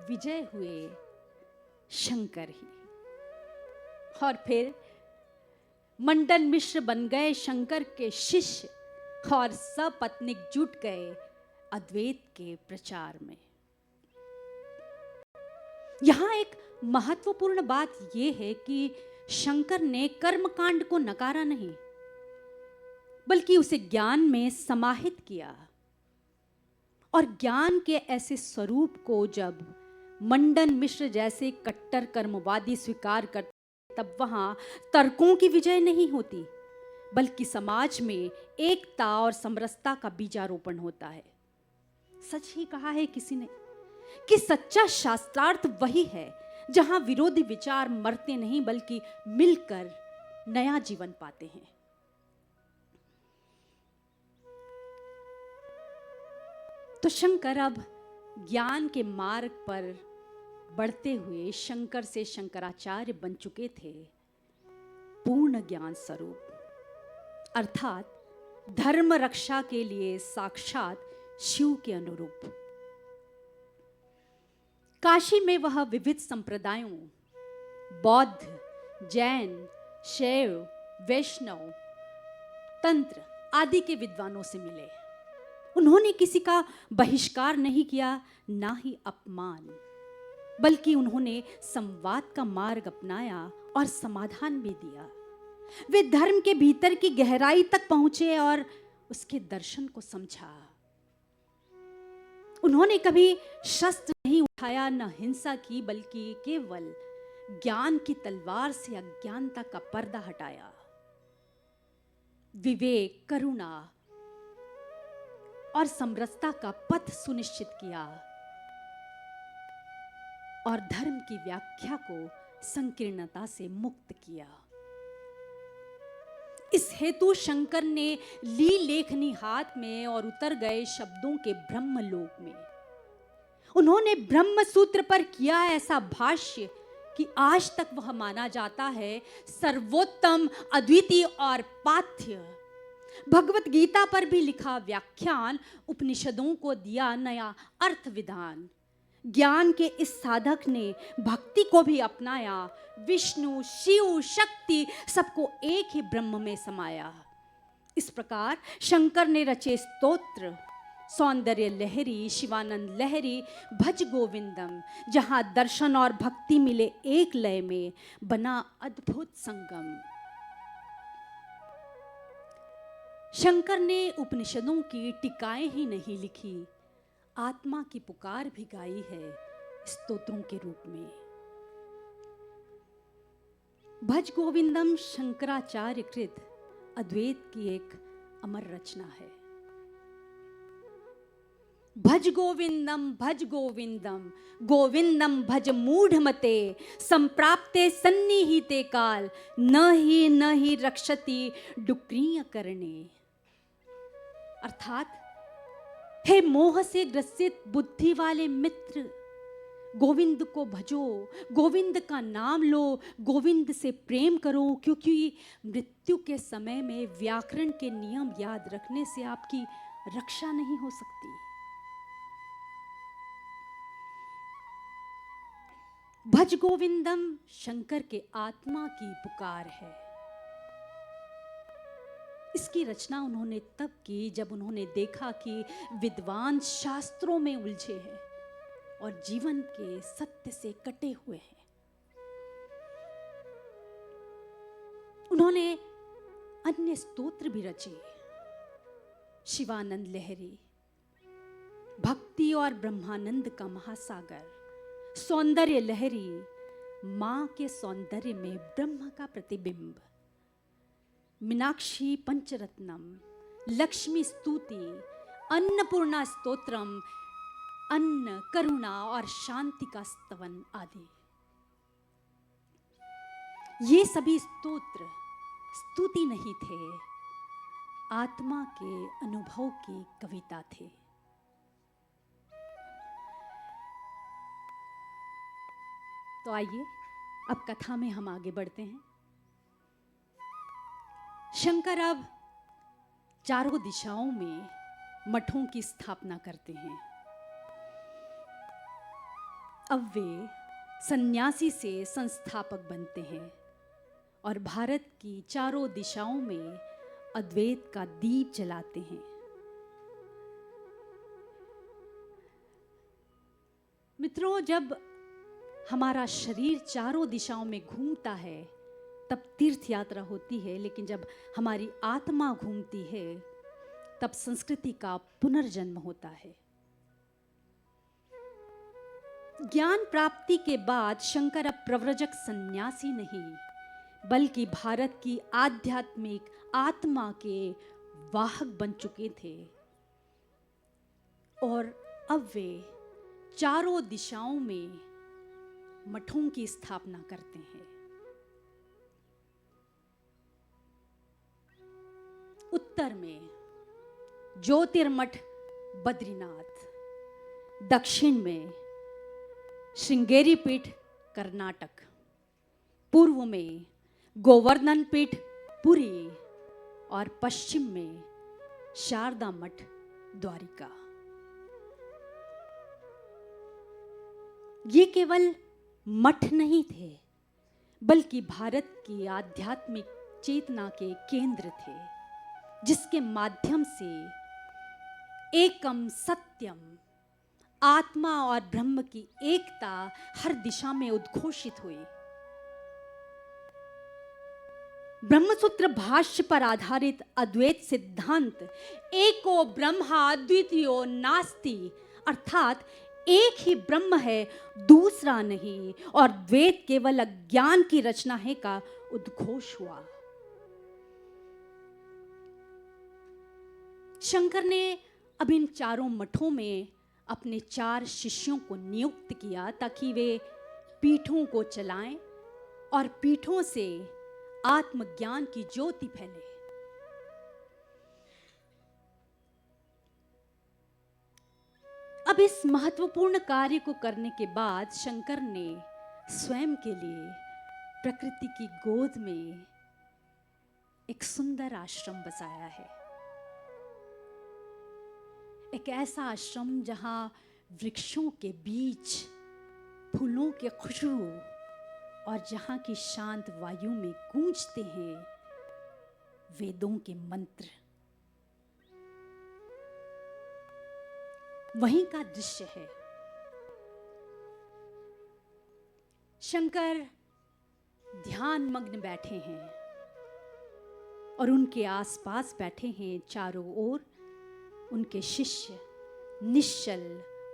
विजय हुए शंकर ही। और फिर मंडन मिश्र बन गए शंकर के शिष्य और सपत्नीक जुट गए अद्वैत के प्रचार में। यहां एक महत्वपूर्ण बात यह है कि शंकर ने कर्मकांड को नकारा नहीं, बल्कि उसे ज्ञान में समाहित किया। और ज्ञान के ऐसे स्वरूप को जब मंडन मिश्र जैसे कट्टर कर्मवादी स्वीकार करते, तब वहां तर्कों की विजय नहीं होती, बल्कि समाज में एकता और समरसता का बीजारोपण होता है। सच ही कहा है किसी ने कि सच्चा शास्त्रार्थ वही है जहां विरोधी विचार मरते नहीं, बल्कि मिलकर नया जीवन पाते हैं। तो शंकर अब ज्ञान के मार्ग पर बढ़ते हुए शंकर से शंकराचार्य बन चुके थे, पूर्ण ज्ञान स्वरूप, अर्थात धर्म रक्षा के लिए साक्षात शिव के अनुरूप। काशी में वह विविध संप्रदायों, बौद्ध, जैन, शैव, वैष्णव, तंत्र आदि के विद्वानों से मिले। उन्होंने किसी का बहिष्कार नहीं किया, ना ही अपमान, बल्कि उन्होंने संवाद का मार्ग अपनाया और समाधान भी दिया। वे धर्म के भीतर की गहराई तक पहुंचे और उसके दर्शन को समझा। उन्होंने कभी शस्त्र नहीं उठाया, न हिंसा की, बल्कि केवल ज्ञान की तलवार से अज्ञानता का पर्दा हटाया। विवेक, करुणा और समरसता का पथ सुनिश्चित किया और धर्म की व्याख्या को संकीर्णता से मुक्त किया। इस हेतु शंकर ने ली लेखनी हाथ में और उतर गए शब्दों के ब्रह्मलोक में। उन्होंने ब्रह्म सूत्र पर किया ऐसा भाष्य कि आज तक वह माना जाता है सर्वोत्तम, अद्वितीय और पाथ्य। भगवत गीता पर भी लिखा व्याख्यान, उपनिषदों को दिया नया अर्थ विधान। ज्ञान के इस साधक ने भक्ति को भी अपनाया, विष्णु, शिव, शक्ति सबको एक ही ब्रह्म में समाया। इस प्रकार शंकर ने रचे स्तोत्र सौंदर्य लहरी, शिवानंद लहरी, भज गोविंदम, जहां दर्शन और भक्ति मिले एक लय में, बना अद्भुत संगम। शंकर ने उपनिषदों की टीकाएं ही नहीं लिखी, आत्मा की पुकार भी गाई है स्तोत्रों के रूप में। भज गोविंदम शंकराचार्य कृत अद्वैत की एक अमर रचना है। भज गोविंदम गोविंदम भज मूढ़मते, संप्राप्ते सन्निहिते काल, न ही रक्षति डुक्रिय करणे। अर्थात हे मोह से ग्रसित बुद्धि वाले मित्र, गोविंद को भजो, गोविंद का नाम लो, गोविंद से प्रेम करो, क्योंकि मृत्यु के समय में व्याकरण के नियम याद रखने से आपकी रक्षा नहीं हो सकती। भज गोविंदम शंकर के आत्मा की पुकार है। इसकी रचना उन्होंने तब की जब उन्होंने देखा कि विद्वान शास्त्रों में उलझे हैं और जीवन के सत्य से कटे हुए हैं। उन्होंने अन्य स्तोत्र भी रचे, शिवानंद लहरी, भक्ति और ब्रह्मानंद का महासागर, सौंदर्य लहरी, मां के सौंदर्य में ब्रह्म का प्रतिबिंब, मीनाक्षी पंचरत्नम, लक्ष्मी स्तुति, अन्नपूर्णा स्तोत्रम, अन्न, करुणा और शांति का स्तवन आदि। ये सभी स्तोत्र स्तुति नहीं थे, आत्मा के अनुभव की कविता थे। तो आइए अब कथा में हम आगे बढ़ते हैं। शंकर अब चारों दिशाओं में मठों की स्थापना करते हैं। अब वे सन्यासी से संस्थापक बनते हैं और भारत की चारों दिशाओं में अद्वैत का दीप जलाते हैं। मित्रों, जब हमारा शरीर चारों दिशाओं में घूमता है तब तीर्थ यात्रा होती है, लेकिन जब हमारी आत्मा घूमती है तब संस्कृति का पुनर्जन्म होता है। ज्ञान प्राप्ति के बाद शंकर अब प्रव्रजक सन्यासी नहीं, बल्कि भारत की आध्यात्मिक आत्मा के वाहक बन चुके थे और अब वे चारों दिशाओं में मठों की स्थापना करते हैं। उत्तर में ज्योतिर्मठ बद्रीनाथ, दक्षिण में श्रृंगेरी पीठ कर्नाटक, पूर्व में गोवर्धन पीठ पुरी और पश्चिम में शारदा मठ द्वारिका। ये केवल मठ नहीं थे, बल्कि भारत की आध्यात्मिक चेतना के केंद्र थे, जिसके माध्यम से एकम सत्यम, आत्मा और ब्रह्म की एकता हर दिशा में उद्घोषित हुई। ब्रह्मसूत्र भाष्य पर आधारित अद्वैत सिद्धांत एको ब्रह्मा अद्वितीयो नास्ति, अर्थात एक ही ब्रह्म है, दूसरा नहीं, और द्वैत केवल अज्ञान की रचना है का उद्घोष हुआ। शंकर ने अब इन चारों मठों में अपने 4 शिष्यों को नियुक्त किया ताकि वे पीठों को चलाएं और पीठों से आत्मज्ञान की ज्योति फैले। अब इस महत्वपूर्ण कार्य को करने के बाद शंकर ने स्वयं के लिए प्रकृति की गोद में एक सुंदर आश्रम बसाया है। एक ऐसा आश्रम जहां वृक्षों के बीच फूलों के खुशबू और जहां की शांत वायु में गूंजते हैं वेदों के मंत्र। वहीं का दृश्य है। शंकर ध्यान मग्न बैठे हैं और उनके आसपास बैठे हैं चारों ओर उनके शिष्य, निश्चल,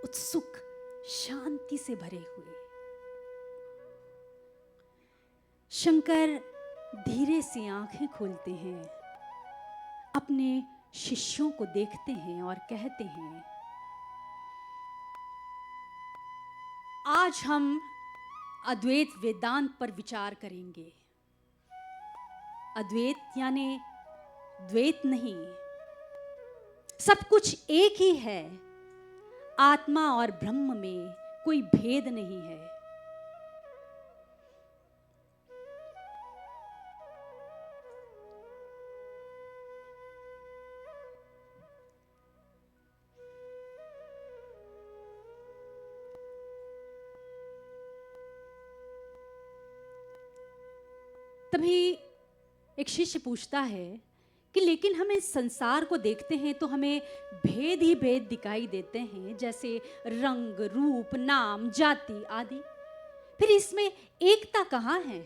उत्सुक, शांति से भरे हुए। शंकर धीरे से आंखें खोलते हैं, अपने शिष्यों को देखते हैं और कहते हैं, आज हम अद्वैत वेदांत पर विचार करेंगे। अद्वैत यानी द्वैत नहीं, सब कुछ एक ही है। आत्मा और ब्रह्म में कोई भेद नहीं है। तभी एक शिष्य पूछता है कि लेकिन हम इस संसार को देखते हैं तो हमें भेद ही भेद दिखाई देते हैं, जैसे रंग, रूप, नाम, जाति आदि। फिर इसमें एकता कहाँ है?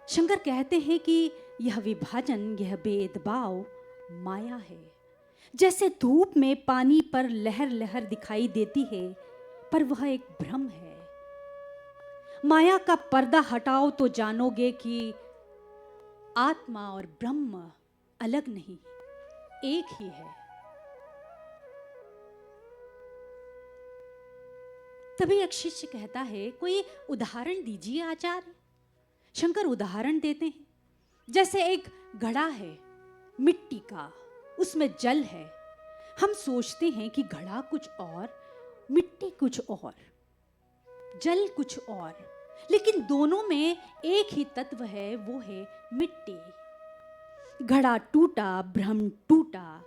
शंकर कहते हैं कि यह विभाजन, यह भेदभाव माया है। जैसे धूप में पानी पर लहर लहर दिखाई देती है, पर वह एक भ्रम है। माया का पर्दा हटाओ तो जानोगे कि आत्मा और ब्रह्म अलग नहीं, एक ही है। तभी एक शिष्य कहता है, कोई उदाहरण दीजिए आचार्य। शंकर उदाहरण देते हैं, जैसे एक घड़ा है मिट्टी का, उसमें जल है। हम सोचते हैं कि घड़ा कुछ और, मिट्टी कुछ और, जल कुछ और, लेकिन दोनों में एक ही तत्व है, वो है मिट्टी। घड़ा टूटा, ब्रह्म टूटा,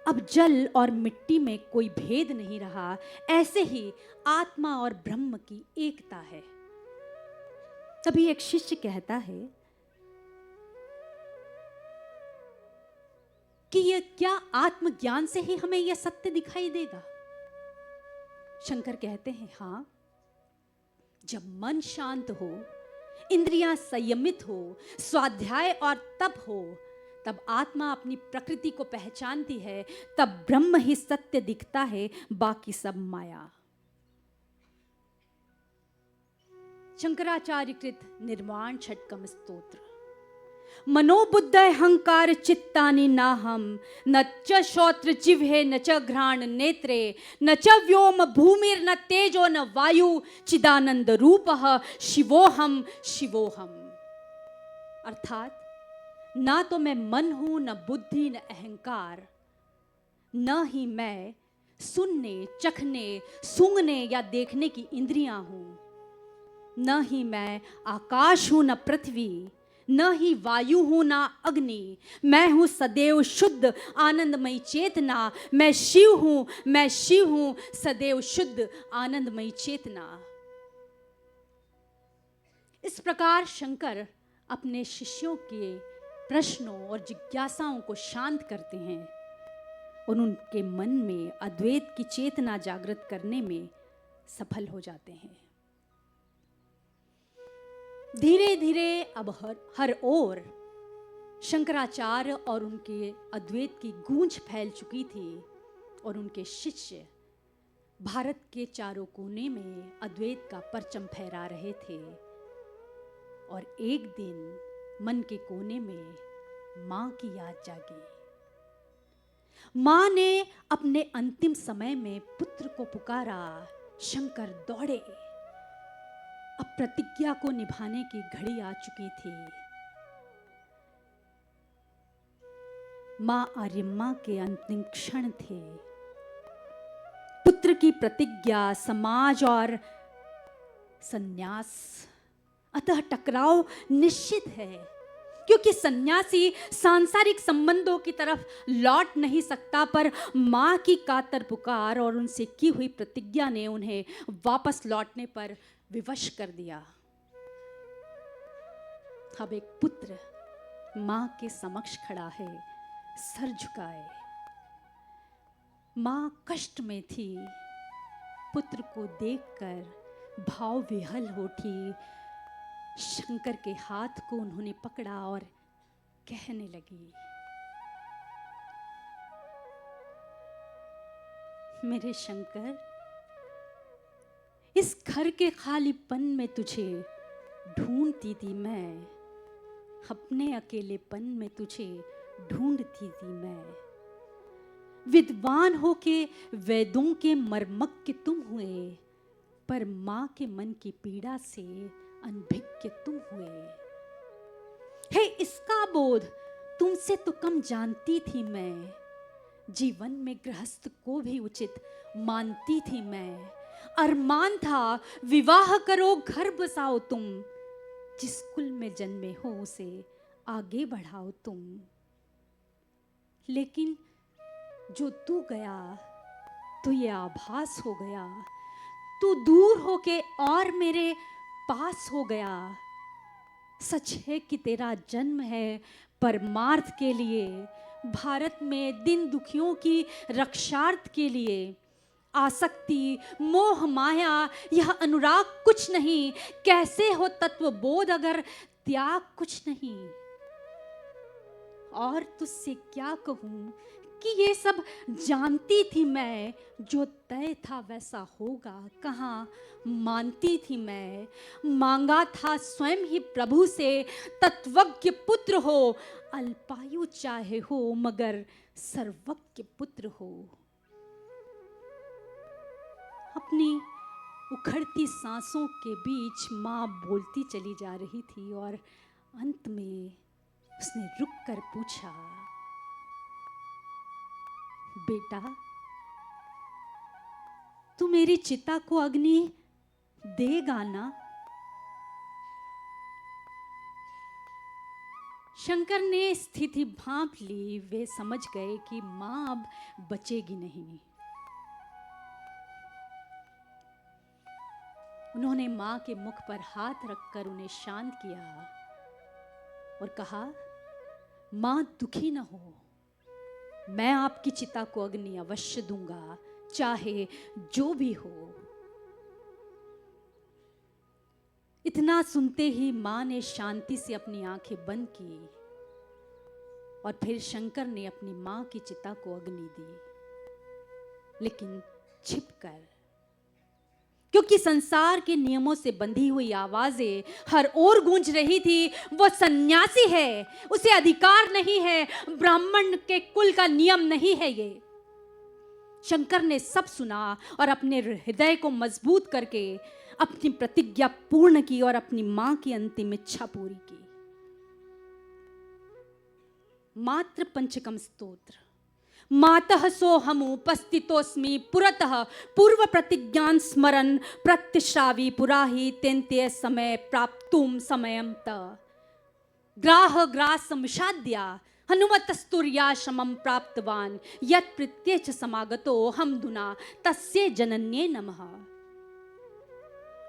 अब जल और मिट्टी में कोई भेद नहीं रहा। ऐसे ही आत्मा और ब्रह्म की एकता है। तभी एक शिष्य कहता है कि यह क्या आत्मज्ञान से ही हमें यह सत्य दिखाई देगा? शंकर कहते हैं, हाँ, जब मन शांत हो, इंद्रियां संयमित हो, स्वाध्याय और तप हो, तब आत्मा अपनी प्रकृति को पहचानती है, तब ब्रह्म ही सत्य दिखता है, बाकी सब माया। शंकराचार्य कृत निर्वाण षट्कम स्तोत्र। मनोबुद्ध अहंकार चित्तानि नाहम, न च श्रोत्र जिह्वे न च घ्राण नेत्रे, न च व्योम भूमिर न तेजो न वायु, चिदानंद रूपः शिवोहम शिवोहम। अर्थात ना तो मैं मन हूं, न बुद्धि, न अहंकार, न ही मैं सुनने, चखने, सूंघने या देखने की इंद्रियां हूं, न ही मैं आकाश हूं, न पृथ्वी, न ही वायु हूं, ना अग्नि। मैं हूं सदैव शुद्ध आनंदमयी चेतना। मैं शिव हूं, मैं शिव हूं सदैव शुद्ध आनंदमयी चेतना। इस प्रकार शंकर अपने शिष्यों के प्रश्नों और जिज्ञासाओं को शांत करते हैं और उनके मन में अद्वैत की चेतना जागृत करने में सफल हो जाते हैं। धीरे धीरे अब हर ओर शंकराचार्य और उनके अद्वैत की गूंज फैल चुकी थी और उनके शिष्य भारत के चारों कोने में अद्वैत का परचम फहरा रहे थे। और एक दिन मन के कोने में मां की याद जागी। मां ने अपने अंतिम समय में पुत्र को पुकारा। शंकर दौड़े। अब प्रतिज्ञा को निभाने की घड़ी आ चुकी थी। मां आर्यम्मा के अंतिम क्षण थे। पुत्र की प्रतिज्ञा, समाज और सन्यास, अतः टकराव निश्चित है, क्योंकि सन्यासी सांसारिक संबंधों की तरफ लौट नहीं सकता, पर मां की कातर पुकार और उनसे की हुई प्रतिज्ञा ने उन्हें वापस लौटने पर विवश कर दिया। अब एक पुत्र मां के समक्ष खड़ा है, सर झुकाए। मां कष्ट में थी। पुत्र को देखकर भाव विहल उठी। शंकर के हाथ को उन्होंने पकड़ा और कहने लगी, मेरे शंकर, इस घर के खालीपन में तुझे ढूंढती थी मैं, अपने अकेलेपन में तुझे ढूंढती थी मैं। विद्वान होके वेदों के मर्मज्ञ तुम हुए, पर मां के मन की पीड़ा से अनभिज्ञ तुम हुए। हे इसका बोध तुमसे तो कम जानती थी मैं, जीवन में गृहस्थ को भी उचित मानती थी मैं। अरमान था विवाह करो, घर बसाओ तुम, जिस कुल में जन्मे हो उसे आगे बढ़ाओ तुम। लेकिन जो तू गया तो ये आभास हो गया, तू दूर होके और मेरे पास हो गया। सच है कि तेरा जन्म है परमार्थ के लिए, भारत में दिन दुखियों की रक्षार्थ के लिए। आसक्ति, मोह, माया, यह अनुराग कुछ नहीं, कैसे हो तत्व बोध अगर त्याग कुछ नहीं। और तुझसे क्या कहूं कि ये सब जानती थी मैं, जो तय था वैसा होगा कहाँ मानती थी मैं। मांगा था स्वयं ही प्रभु से, तत्वज्ञ पुत्र हो, अल्पायु चाहे हो मगर सर्वज्ञ पुत्र हो। अपनी उखड़ती सांसों के बीच मां बोलती चली जा रही थी और अंत में उसने रुककर पूछा, बेटा, तू मेरी चिता को अग्नि देगा ना? शंकर ने स्थिति भांप ली। वे समझ गए कि मां अब बचेगी नहीं। उन्होंने मां के मुख पर हाथ रखकर उन्हें शांत किया और कहा, मां दुखी न हो, मैं आपकी चिता को अग्नि अवश्य दूंगा, चाहे जो भी हो। इतना सुनते ही मां ने शांति से अपनी आंखें बंद की और फिर शंकर ने अपनी मां की चिता को अग्नि दी, लेकिन छिपकर, क्योंकि संसार के नियमों से बंधी हुई आवाजें हर ओर गूंज रही थी। वो सन्यासी है, उसे अधिकार नहीं है, ब्राह्मण के कुल का नियम नहीं है ये। शंकर ने सब सुना और अपने हृदय को मजबूत करके अपनी प्रतिज्ञा पूर्ण की और अपनी मां की अंतिम इच्छा पूरी की। मात्र पंचकम स्तोत्र। मातः सोहम उपस्थितोस्मि पुरतः पूर्व प्रतिज्ञान स्मरन प्रत्यश्रावी पुराहि तेन्ते समय प्राप्तुम समयम त ग्राह ग्रासम विषाद्या हनुमतस्तुर्याश्रमं प्राप्तवान यत् प्रत्येच समागतो हमदुना तस्ये जनन्ये नमः।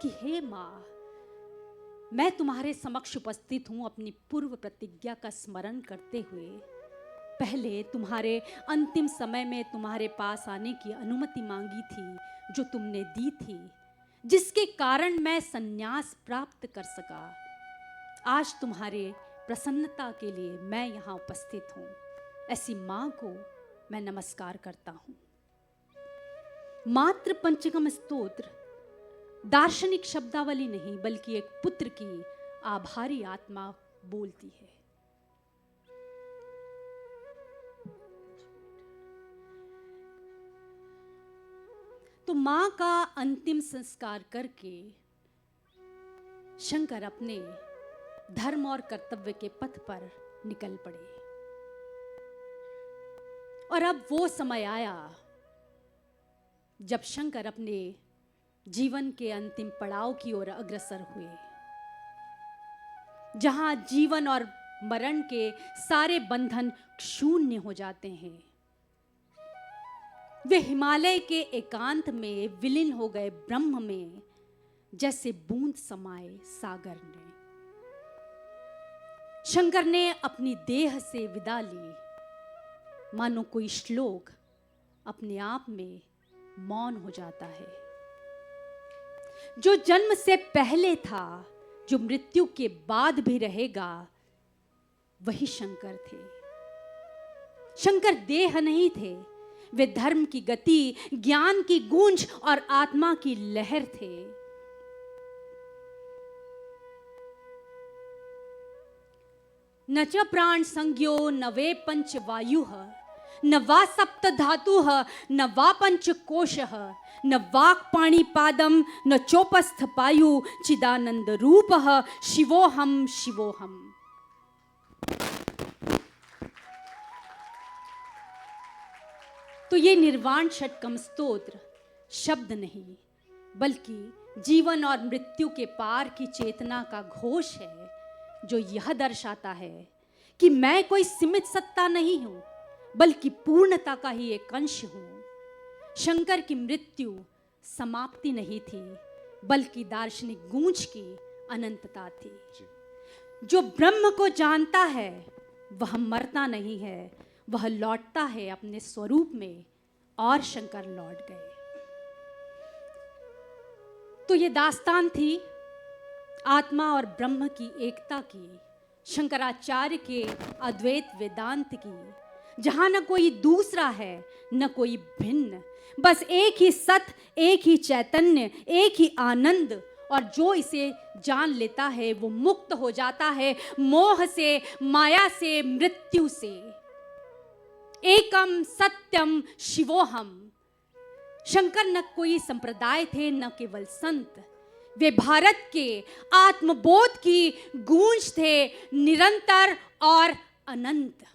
कि हे मां, मैं तुम्हारे समक्ष उपस्थित हूं अपनी पूर्व प्रतिज्ञा का स्मरण करते हुए। पहले तुम्हारे अंतिम समय में तुम्हारे पास आने की अनुमति मांगी थी, जो तुमने दी थी, जिसके कारण मैं संन्यास प्राप्त कर सका। आज तुम्हारे प्रसन्नता के लिए मैं यहाँ उपस्थित हूँ। ऐसी माँ को मैं नमस्कार करता हूँ। मात्र पंचकम स्तोत्र दार्शनिक शब्दावली नहीं, बल्कि एक पुत्र की आभारी आत्मा बोलती है। तो मां का अंतिम संस्कार करके शंकर अपने धर्म और कर्तव्य के पथ पर निकल पड़े। और अब वो समय आया जब शंकर अपने जीवन के अंतिम पड़ाव की ओर अग्रसर हुए, जहां जीवन और मरण के सारे बंधन शून्य हो जाते हैं। वे हिमालय के एकांत में विलीन हो गए ब्रह्म में, जैसे बूंद समाए सागर ने। शंकर ने अपनी देह से विदा ली, मानो कोई श्लोक अपने आप में मौन हो जाता है। जो जन्म से पहले था, जो मृत्यु के बाद भी रहेगा, वही शंकर थे। शंकर देह नहीं थे, वे धर्म की गति, ज्ञान की गूंज और आत्मा की लहर थे। न च प्राण संज्ञो न वे पंच वायुः, न वा सप्त धातुः, न वा पंच कोशः, न वाक् पाणिपादं, न चोपस्थ पायु, चिदानंद रूपः शिवोहम शिवोहम। तो ये निर्वाण षटकम स्तोत्र शब्द नहीं, बल्कि जीवन और मृत्यु के पार की चेतना का घोष है, जो यह दर्शाता है कि मैं कोई सीमित सत्ता नहीं हूं, बल्कि पूर्णता का ही एक अंश हूं। शंकर की मृत्यु समाप्ति नहीं थी, बल्कि दार्शनिक गूंज की अनंतता थी। जो ब्रह्म को जानता है वह मरता नहीं है, वह लौटता है अपने स्वरूप में, और शंकर लौट गए। तो ये दास्तान थी आत्मा और ब्रह्म की एकता की, शंकराचार्य के अद्वैत वेदांत की, जहां न कोई दूसरा है न कोई भिन्न, बस एक ही सत्य, एक ही चैतन्य, एक ही आनंद, और जो इसे जान लेता है वो मुक्त हो जाता है मोह से, माया से, मृत्यु से। एकम सत्यम शिवोहम। शंकर न कोई संप्रदाय थे, न केवल संत, वे भारत के आत्मबोध की गूंज थे, निरंतर और अनंत।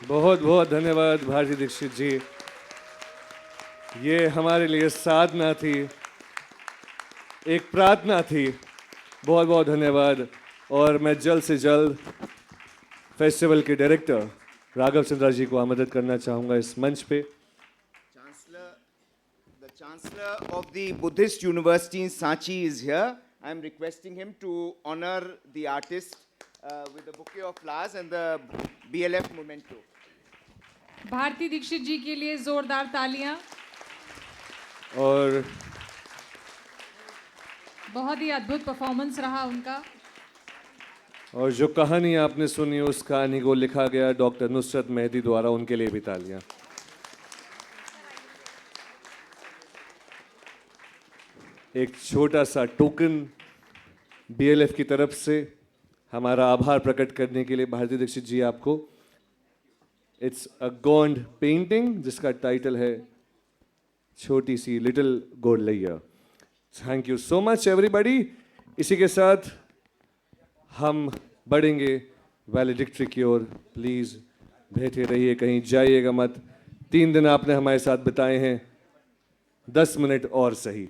बहुत बहुत धन्यवाद भारती दीक्षित जी। ये हमारे लिए साधना थी, एक प्रार्थना थी। बहुत बहुत धन्यवाद। और मैं जल्द से जल्द फेस्टिवल के डायरेक्टर राघव चंद्रा जी को आमंत्रित करना चाहूँगा इस मंच पे। The Chancellor of the Buddhist University in Sanchi is here. I am requesting him to honor the artist with a bouquet of flowers and the BLF memento. Bharti Dikshit जी के लिए जोरदार तालियां। और बहुत ही अद्भुत परफॉर्मेंस रहा उनका। और जो कहानी आपने सुनी उस कहानी को लिखा गया डॉक्टर नुसरत मेहदी द्वारा, उनके लिए भी तालियां। एक छोटा सा टोकन BLF की तरफ से हमारा आभार प्रकट करने के लिए भारती दीक्षित जी आपको, इट्स अ गोंड पेंटिंग जिसका टाइटल है छोटी सी लिटिल गोडलैया। Thank you so much everybody. इसी के साथ हम बढ़ेंगे वैलिडिक्ट्री की ओर। प्लीज़ बैठे रहिए, कहीं जाइएगा मत। 3 दिन आपने हमारे साथ बिताए हैं, 10 मिनट और सही।